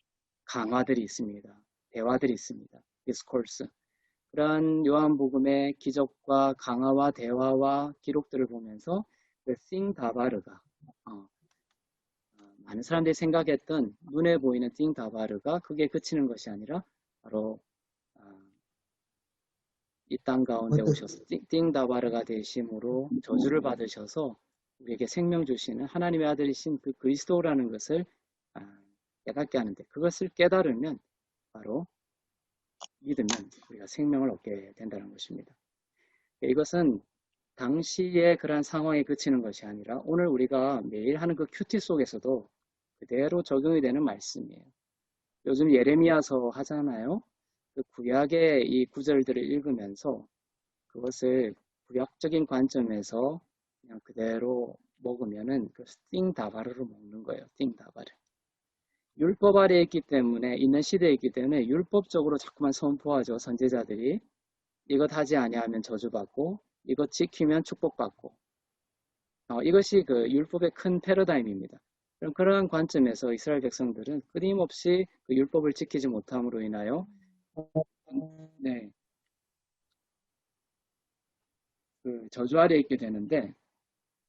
강화들이 있습니다. 대화들이 있습니다. 디스코스. 그러한 요한복음의 기적과 강화와 대화와 기록들을 보면서 그 띵다바르가 많은 사람들이 생각했던 눈에 보이는 띵다바르가 그게 그치는 것이 아니라 바로 이 땅 가운데 오셔서 띵다바르가 되심으로 저주를 받으셔서 우리에게 생명 주시는 하나님의 아들이신 그 그리스도라는 것을 깨닫게 하는데 그것을 깨달으면 바로 믿으면 우리가 생명을 얻게 된다는 것입니다. 이것은 당시의 그러한 상황에 그치는 것이 아니라 오늘 우리가 매일 하는 그 큐티 속에서도 그대로 적용이 되는 말씀이에요. 요즘 예레미야서 하잖아요. 그 구약의 이 구절들을 읽으면서 그것을 구약적인 관점에서 그냥 그대로 먹으면은 그 띵다바르로 먹는 거예요. 띵다바르. 율법 아래에 있기 때문에 있는 시대에 있기 때문에 율법적으로 자꾸만 선포하죠. 선지자들이 이것 하지 아니하면 저주받고 이것 지키면 축복받고 이것이 그 율법의 큰 패러다임입니다. 그럼 그러한 관점에서 이스라엘 백성들은 끊임없이 그 율법을 지키지 못함으로 인하여 네, 그 저주 아래에 있게 되는데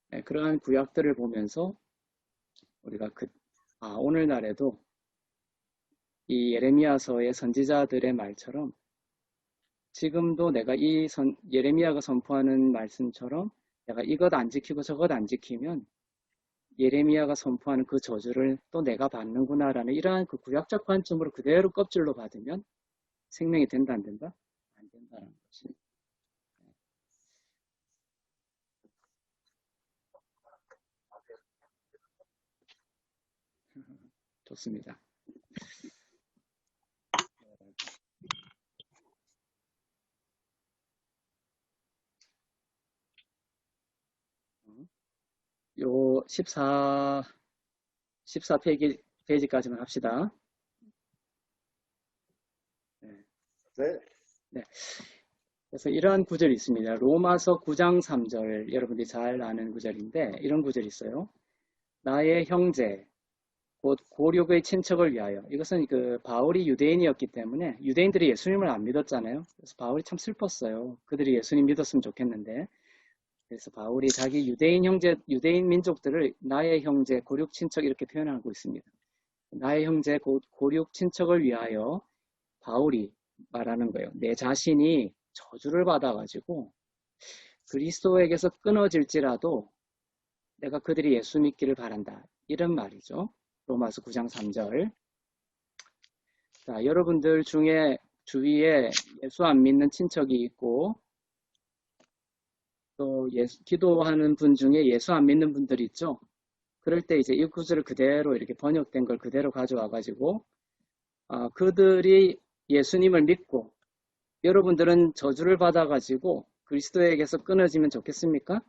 네, 그러한 구약들을 보면서 우리가 오늘날에도 이 예레미야서의 선지자들의 말처럼 지금도 내가 예레미야가 선포하는 말씀처럼 내가 이것 안 지키고 저것 안 지키면 예레미야가 선포하는 그 저주를 또 내가 받는구나라는 이러한 그 구약적 관점으로 그대로 껍질로 받으면 생명이 된다 안 된다? 안 된다는 것이. 좋습니다. 요 14페이지까지만 합시다. 네. 네. 그래서 이러한 구절이 있습니다. 로마서 9장 3절 여러분들이 잘 아는 구절인데 이런 구절이 있어요. 나의 형제 곧 고륙의 친척을 위하여. 이것은 그 바울이 유대인이었기 때문에 유대인들이 예수님을 안 믿었잖아요. 그래서 바울이 참 슬펐어요. 그들이 예수님 믿었으면 좋겠는데. 그래서 바울이 자기 유대인 민족들을 나의 형제, 고륙 친척 이렇게 표현하고 있습니다. 나의 형제, 고륙 친척을 위하여 바울이 말하는 거예요. 내 자신이 저주를 받아가지고 그리스도에게서 끊어질지라도 내가 그들이 예수 믿기를 바란다. 이런 말이죠. 로마서 9장 3절. 자, 여러분들 중에 주위에 예수 안 믿는 친척이 있고 또 기도하는 분 중에 예수 안 믿는 분들이 있죠. 그럴 때 이제 이 구절을 그대로 이렇게 번역된 걸 그대로 가져와가지고 그들이 예수님을 믿고 여러분들은 저주를 받아가지고 그리스도에게서 끊어지면 좋겠습니까?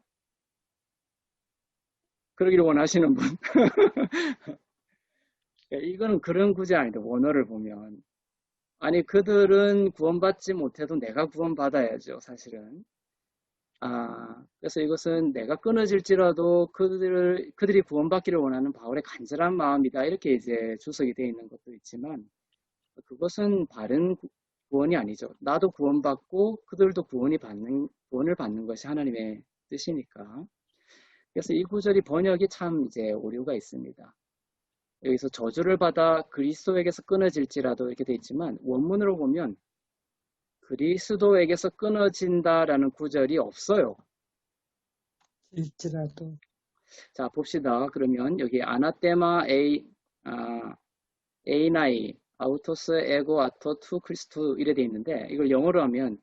그러기를 원하시는 분. 이거는 그런 구절 아니다. 원어를 보면. 아니 그들은 구원받지 못해도 내가 구원받아야죠. 사실은. 그래서 이것은 내가 끊어질지라도 그들이 구원받기를 원하는 바울의 간절한 마음이다. 이렇게 이제 주석이 되어 있는 것도 있지만, 그것은 바른 구원이 아니죠. 나도 구원받고 그들도 구원을 받는 것이 하나님의 뜻이니까. 그래서 이 구절이 번역이 참 이제 오류가 있습니다. 여기서 저주를 받아 그리스도에게서 끊어질지라도 이렇게 되어 있지만, 원문으로 보면 그리스도에게서 끊어진다라는 구절이 없어요. 일지라도. 자, 봅시다. 그러면 여기 아나테마 에이나이 아우토스 에고 아토 투 크리스투 이래 돼 있는데, 이걸 영어로 하면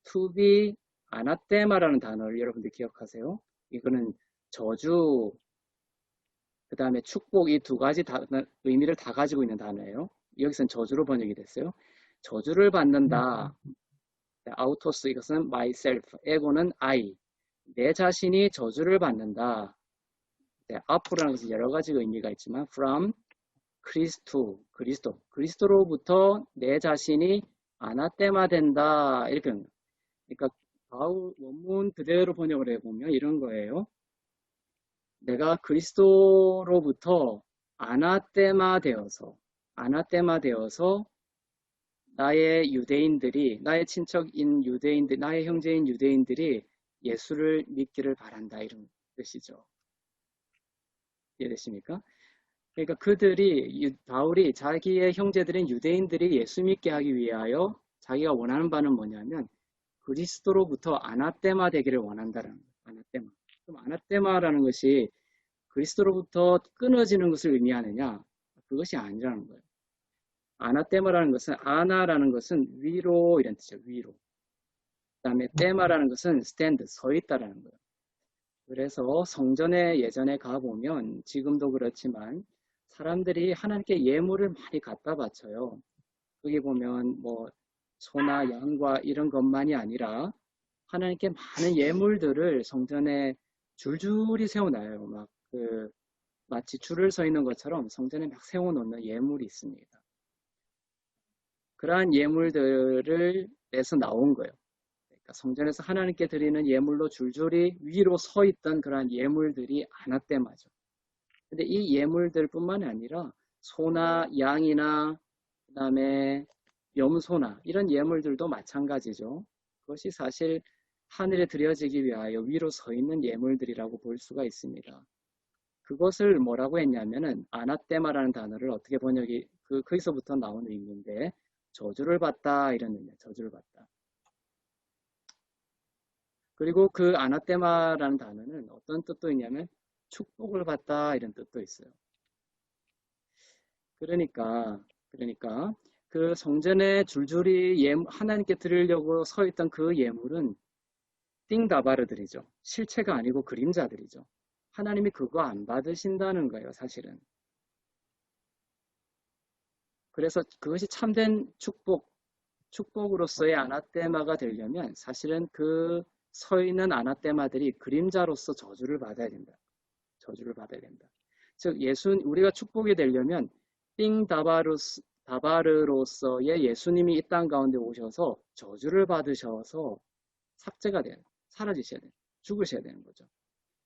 to be 아나테마라는 단어를 여러분들 기억하세요. 이거는 저주, 그 다음에 축복, 이 두 가지 의미를 다 가지고 있는 단어예요. 여기서는 저주로 번역이 됐어요. 저주를 받는다. 아우토스, 이것은 myself, 에고는 I, 내 자신이 저주를 받는다. 앞으로라는 것은 여러 가지 의미가 있지만 from 그리스도로부터 내 자신이 아나테마 된다. 이렇게 합니다. 그러니까 바울 원문 그대로 번역을 해보면 이런 거예요. 내가 그리스도로부터 아나테마 되어서 나의 유대인들이, 나의 친척인 유대인들, 나의 형제인 유대인들이 예수를 믿기를 바란다. 이런 뜻이죠. 이해되십니까? 그러니까 바울이 자기의 형제들인 유대인들이 예수 믿게 하기 위하여 자기가 원하는 바는 뭐냐면 그리스도로부터 아나테마 되기를 원한다라는 거예요. 아나테마. 그럼 아나테마라는 것이 그리스도로부터 끊어지는 것을 의미하느냐? 그것이 아니라는 거예요. 아나테마라는 것은, 아나라는 것은 위로 이런 뜻이에요. 위로. 그 다음에 테마라는 것은 스탠드, 서 있다라는 거예요. 그래서 성전에 예전에 가보면 지금도 그렇지만 사람들이 하나님께 예물을 많이 갖다 바쳐요. 거기 보면 뭐 소나 양과 이런 것만이 아니라 하나님께 많은 예물들을 성전에 줄줄이 세워놔요. 마치 줄을 서 있는 것처럼 성전에 막 세워놓는 예물이 있습니다. 그러한 예물들을 내서 나온 거예요. 그러니까 성전에서 하나님께 드리는 예물로 줄줄이 위로 서 있던 그러한 예물들이 아나테마죠. 근데 이 예물들 뿐만이 아니라 소나 양이나 그 다음에 염소나 이런 예물들도 마찬가지죠. 그것이 사실 하늘에 드려지기 위하여 위로 서 있는 예물들이라고 볼 수가 있습니다. 그것을 뭐라고 했냐면은 아나테마라는 단어를 어떻게 번역이 거기서부터 나온 의미인데 저주를 받다 이런 의미예요. 저주를 받다. 그리고 그 아나테마라는 단어는 어떤 뜻도 있냐면 축복을 받다 이런 뜻도 있어요. 그러니까 그 성전에 줄줄이 하나님께 드리려고 서 있던 그 예물은 띵다바르들이죠. 실체가 아니고 그림자들이죠. 하나님이 그거 안 받으신다는 거예요, 사실은. 그래서 그것이 참된 축복으로서의 아나테마가 되려면 사실은 그 서 있는 아나테마들이 그림자로서 저주를 받아야 된다. 저주를 받아야 된다. 즉 우리가 축복이 되려면 다바르로서의 예수님이 이 땅 가운데 오셔서 저주를 받으셔서 삭제가 돼요. 사라지셔야 돼요. 죽으셔야 되는 거죠.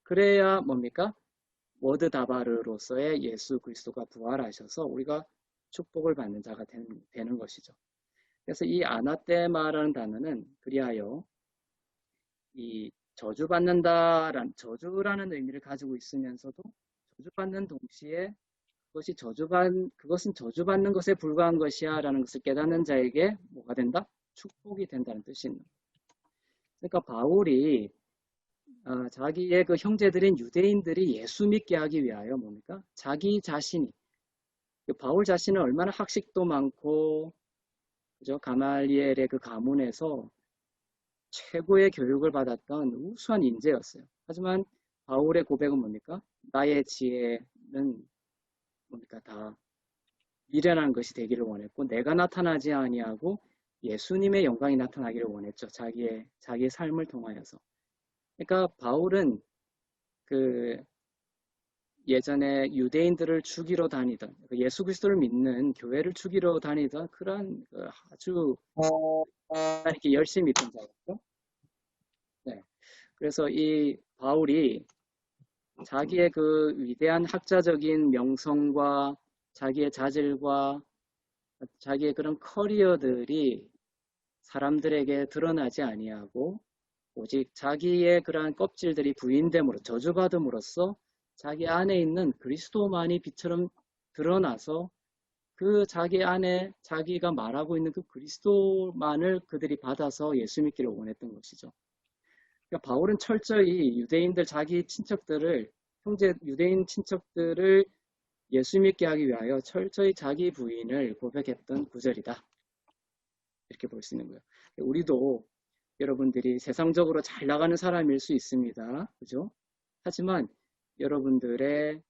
그래야 뭡니까? 워드 다바르로서의 예수 그리스도가 부활하셔서 우리가 축복을 받는 자가 되는 것이죠. 그래서 이 아나테마라는 단어는 그리하여 이 저주라는 의미를 가지고 있으면서도 저주받는 동시에 그것은 저주받는 것에 불과한 것이야 라는 것을 깨닫는 자에게 뭐가 된다? 축복이 된다는 뜻이 있는 거예요. 그러니까 바울이 자기의 그 형제들인 유대인들이 예수 믿게 하기 위하여 뭡니까? 자기 자신이 바울 자신은 얼마나 학식도 많고 그죠? 가말리엘의 그 가문에서 최고의 교육을 받았던 우수한 인재였어요. 하지만 바울의 고백은 뭡니까? 나의 지혜는 뭡니까? 다 미련한 것이 되기를 원했고 내가 나타나지 아니하고 예수님의 영광이 나타나기를 원했죠. 자기의 삶을 통하여서. 그러니까 바울은 예전에 유대인들을 죽이러 다니던 예수 그리스도를 믿는 교회를 죽이러 다니던 그런 아주 이렇게 열심히 있던 자였죠. 네. 그래서 이 바울이 자기의 그 위대한 학자적인 명성과 자기의 자질과 자기의 그런 커리어들이 사람들에게 드러나지 아니하고 오직 자기의 그러한 껍질들이 부인됨으로 저주받음으로써 자기 안에 있는 그리스도만이 빛처럼 드러나서 그 자기 안에 자기가 말하고 있는 그 그리스도만을 그들이 받아서 예수 믿기를 원했던 것이죠. 그러니까 바울은 철저히 유대인들 자기 친척들을 형제 유대인 친척들을 예수 믿게 하기 위하여 철저히 자기 부인을 고백했던 구절이다. 이렇게 볼 수 있는 거예요. 우리도 여러분들이 세상적으로 잘 나가는 사람일 수 있습니다. 그죠? 하지만 여러분들의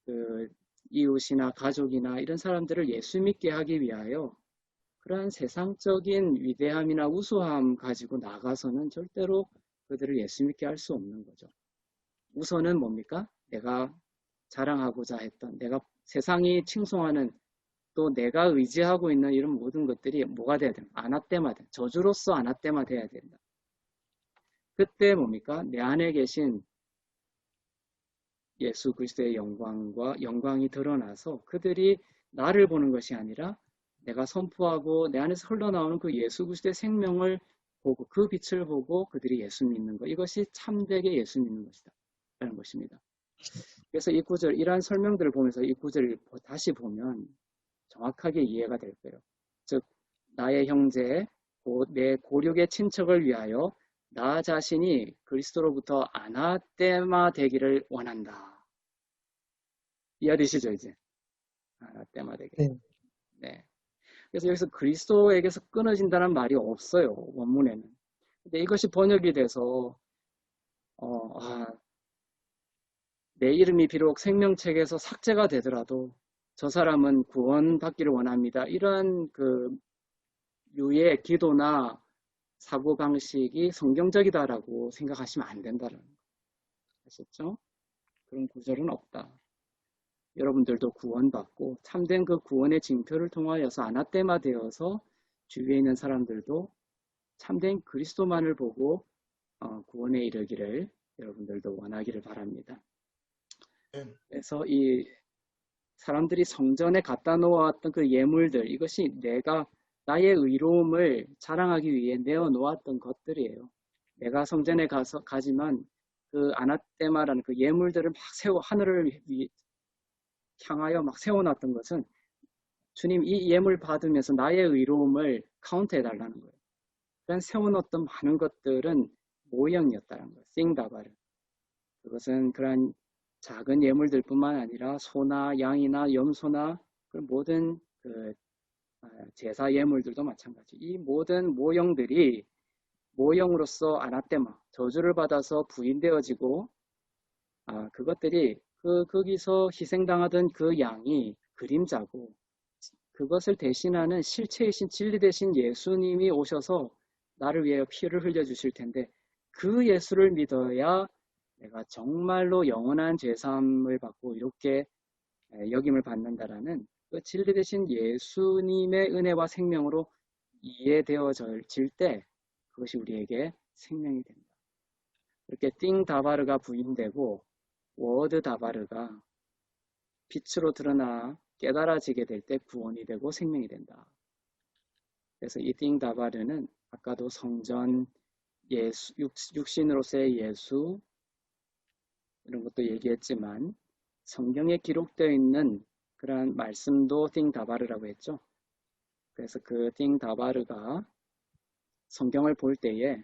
그 이웃이나 가족이나 이런 사람들을 예수 믿게 하기 위하여 그러한 세상적인 위대함이나 우수함 가지고 나가서는 절대로 그들을 예수 믿게 할 수 없는 거죠. 우선은 뭡니까? 내가 자랑하고자 했던, 내가 세상이 칭송하는 또 내가 의지하고 있는 이런 모든 것들이 뭐가 돼야 된다? 아나떼마다, 저주로서 아나떼마 돼야 된다. 그때 뭡니까? 내 안에 계신 예수 그리스도의 영광이 드러나서 그들이 나를 보는 것이 아니라 내가 선포하고 내 안에서 흘러나오는 그 예수 그리스도의 생명을 보고 그 빛을 보고 그들이 예수 믿는 것. 이것이 참되게 예수 믿는 것이다. 라는 것입니다. 그래서 이 구절, 이러한 설명들을 보면서 이 구절을 다시 보면 정확하게 이해가 될 거예요. 즉, 나의 형제, 내 고륙의 친척을 위하여 나 자신이 그리스도로부터 아나떼마 되기를 원한다. 이해되시죠, 이제? 아나떼마 되기. 네. 그래서 여기서 그리스도에게서 끊어진다는 말이 없어요, 원문에는. 근데 이것이 번역이 돼서, 내 이름이 비록 생명책에서 삭제가 되더라도 저 사람은 구원받기를 원합니다. 이런 그 유의 기도나 사고방식이 성경적이다라고 생각하시면 안 된다는 거. 아셨죠? 그런 구절은 없다. 여러분들도 구원받고 참된 그 구원의 징표를 통하여서 아나떼마 되어서 주위에 있는 사람들도 참된 그리스도만을 보고 구원에 이르기를 여러분들도 원하기를 바랍니다. 그래서 이 사람들이 성전에 갖다 놓았던 그 예물들, 이것이 나의 의로움을 자랑하기 위해 내어놓았던 것들이에요. 내가 성전에 가지만 그 아나떼마라는 그 예물들을 막 하늘을 향하여 막 세워놨던 것은 주님 이 예물 받으면서 나의 의로움을 카운트해달라는 거예요. 그런 세워놓았던 많은 것들은 모형이었다는 거예요. 싱다바르. 그것은 그런 작은 예물들 뿐만 아니라 소나 양이나 염소나 그 모든 그 제사 예물들도 마찬가지. 이 모든 모형들이 모형으로서 아나떼마, 저주를 받아서 부인되어지고 그것들이 거기서 희생당하던 그 양이 그림자고 그것을 대신하는 실체이신 진리 되신 예수님이 오셔서 나를 위하여 피를 흘려주실 텐데 그 예수를 믿어야 내가 정말로 영원한 죄사함을 받고 이렇게 여김을 받는다라는 그 진리 되신 예수님의 은혜와 생명으로 이해되어질 때 그것이 우리에게 생명이 된다. 이렇게 띵다바르가 부인되고 워드 다바르가 빛으로 드러나 깨달아지게 될 때 구원이 되고 생명이 된다. 그래서 이 띵다바르는 아까도 성전, 예수, 육신으로서의 예수 이런 것도 얘기했지만 성경에 기록되어 있는 그러한 말씀도 띵다바르라고 했죠. 그래서 그 띵다바르가 성경을 볼 때에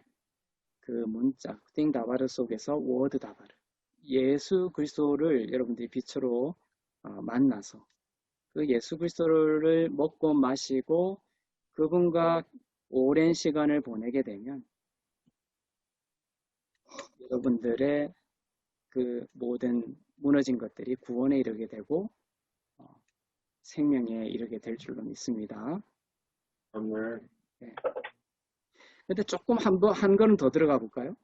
그 문자 띵다바르 속에서 워드 다바르 예수 그리스도를 여러분들이 빛으로 만나서 그 예수 그리스도를 먹고 마시고 그분과 오랜 시간을 보내게 되면 여러분들의 그 모든 무너진 것들이 구원에 이르게 되고 생명에 이르게 될 줄로 믿습니다. 네. 근데 조금 한 걸음 더 들어가 볼까요?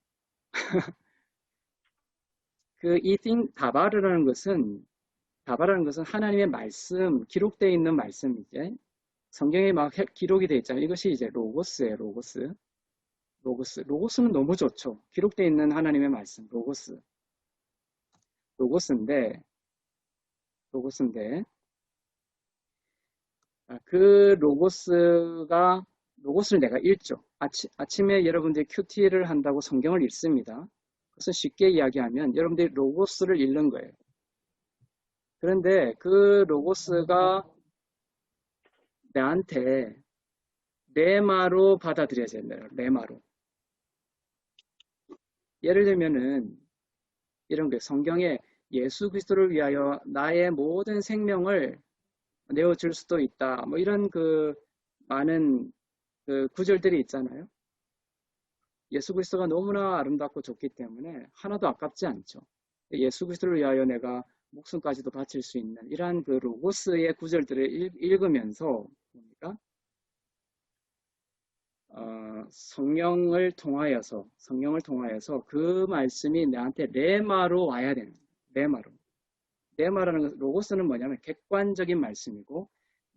다바르라는 것은 하나님의 말씀, 기록되어 있는 말씀이죠. 성경에 막 기록이 되어 있잖아요. 이것이 이제 로고스예요, 로고스. 로고스. 로고스는 너무 좋죠. 기록되어 있는 하나님의 말씀, 로고스. 로고스인데, 그 로고스를 내가 읽죠. 아침에 여러분들이 큐티를 한다고 성경을 읽습니다. 그것은 쉽게 이야기하면 여러분들이 로고스를 읽는 거예요. 그런데 그 로고스가 나한테 레마로 받아들여져야 돼요. 레마로. 예를 들면은 이런 게 성경에 예수 그리스도를 위하여 나의 모든 생명을 내어줄 수도 있다. 뭐 이런 그 많은 그 구절들이 있잖아요. 예수 그리스도가 너무나 아름답고 좋기 때문에 하나도 아깝지 않죠. 예수 그리스도를 위하여 내가 목숨까지도 바칠 수 있는 이러한 그 로고스의 구절들을 읽으면서 뭡니까? 성령을 통하여서 그 말씀이 나한테 레마로 와야 되는 거예요. 레마라는 로고스는 뭐냐면 객관적인 말씀이고,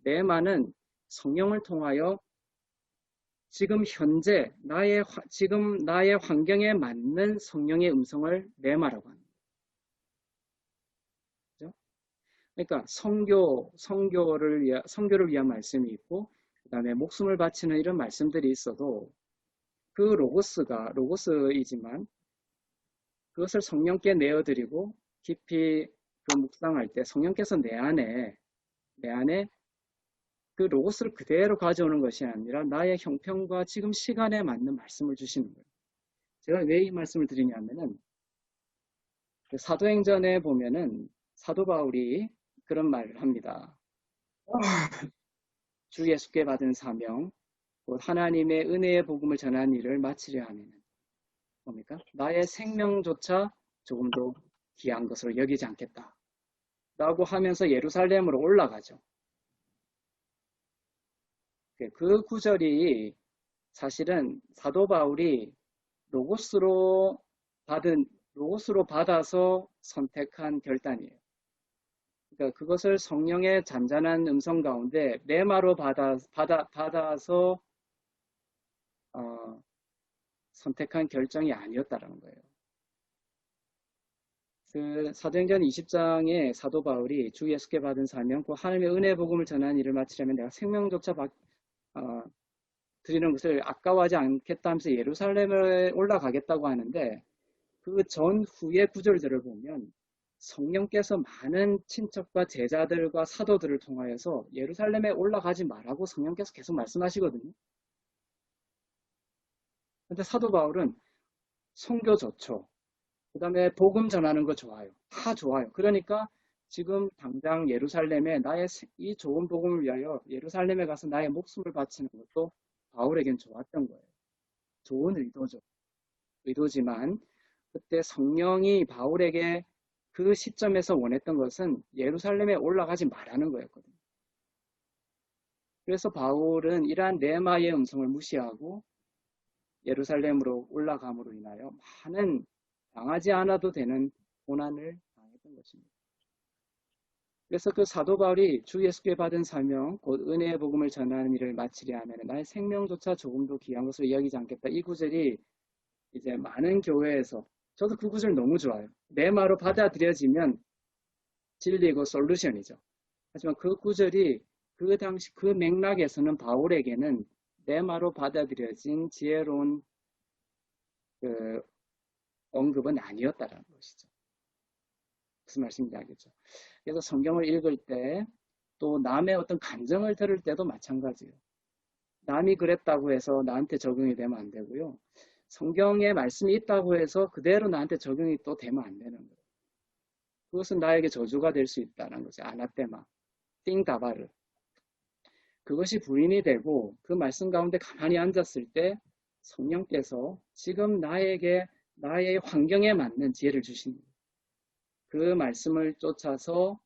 레마는 성령을 통하여 지금 현재 지금 나의 환경에 맞는 성령의 음성을 레마라고 합니다. 그렇죠? 그러니까 성교를 위한 말씀이 있고, 그 다음에 목숨을 바치는 이런 말씀들이 있어도 그 로고스이지만 그것을 성령께 내어드리고 깊이 그 묵상할 때 성령께서 내 안에 그 로고스를 그대로 가져오는 것이 아니라 나의 형편과 지금 시간에 맞는 말씀을 주시는 거예요. 제가 왜 이 말씀을 드리냐면은 그 사도행전에 보면은 사도 바울이 그런 말을 합니다. 주 예수께 받은 사명, 곧 하나님의 은혜의 복음을 전하는 일을 마치려 하면은 뭡니까? 나의 생명조차 조금도 귀한 것으로 여기지 않겠다. 라고 하면서 예루살렘으로 올라가죠. 그 구절이 사실은 사도 바울이 로고스로 받아서 선택한 결단이에요. 그러니까 그것을 성령의 잔잔한 음성 가운데 레마로 받아서 선택한 결정이 아니었다는 거예요. 그 사도행전 20장에 사도 바울이 주 예수께 받은 사명, 그 하나님의 은혜의 복음을 전하는 일을 마치려면 내가 생명조차 드리는 것을 아까워하지 않겠다 하면서 예루살렘에 올라가겠다고 하는데, 그 전후의 구절들을 보면 성령께서 많은 친척과 제자들과 사도들을 통하여서 예루살렘에 올라가지 말라고 성령께서 계속 말씀하시거든요. 근데 사도 바울은 선교 좋죠. 그 다음에 복음 전하는 거 좋아요. 다 좋아요. 그러니까 지금 당장 예루살렘에 나의 이 좋은 복음을 위하여 예루살렘에 가서 나의 목숨을 바치는 것도 바울에겐 좋았던 거예요. 좋은 의도지만 그때 성령이 바울에게 그 시점에서 원했던 것은 예루살렘에 올라가지 말라는 거였거든요. 그래서 바울은 이러한 레마의 음성을 무시하고 예루살렘으로 올라감으로 인하여 많은 당하지 않아도 되는 고난을 당했던 것입니다. 그래서 그 사도 바울이 주 예수께 받은 사명, 곧 은혜의 복음을 전하는 일을 마치려 하면 나의 생명조차 조금도 귀한 것으로 여기지 않겠다. 이 구절이 이제 많은 교회에서, 저도 그 구절 너무 좋아요. 레마로 받아들여지면 진리고 솔루션이죠. 하지만 그 구절이 그 당시 그 맥락에서는 바울에게는 레마로 받아들여진 지혜로운 그 언급은 아니었다라는 것이죠. 무슨 말씀인지 알겠죠? 그래서 성경을 읽을 때 또 남의 어떤 감정을 들을 때도 마찬가지예요. 남이 그랬다고 해서 나한테 적용이 되면 안 되고요. 성경에 말씀이 있다고 해서 그대로 나한테 적용이 또 되면 안 되는 거예요. 그것은 나에게 저주가 될 수 있다는 거죠. 아나테마, 띵다바르. 그것이 부인이 되고 그 말씀 가운데 가만히 앉았을 때 성령께서 지금 나에게 나의 환경에 맞는 지혜를 주십니다. 그 말씀을 쫓아서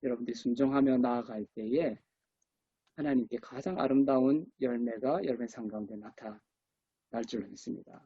여러분들이 순종하며 나아갈 때에 하나님께 가장 아름다운 열매가 열매상 가운데 나타날 줄로 믿습니다.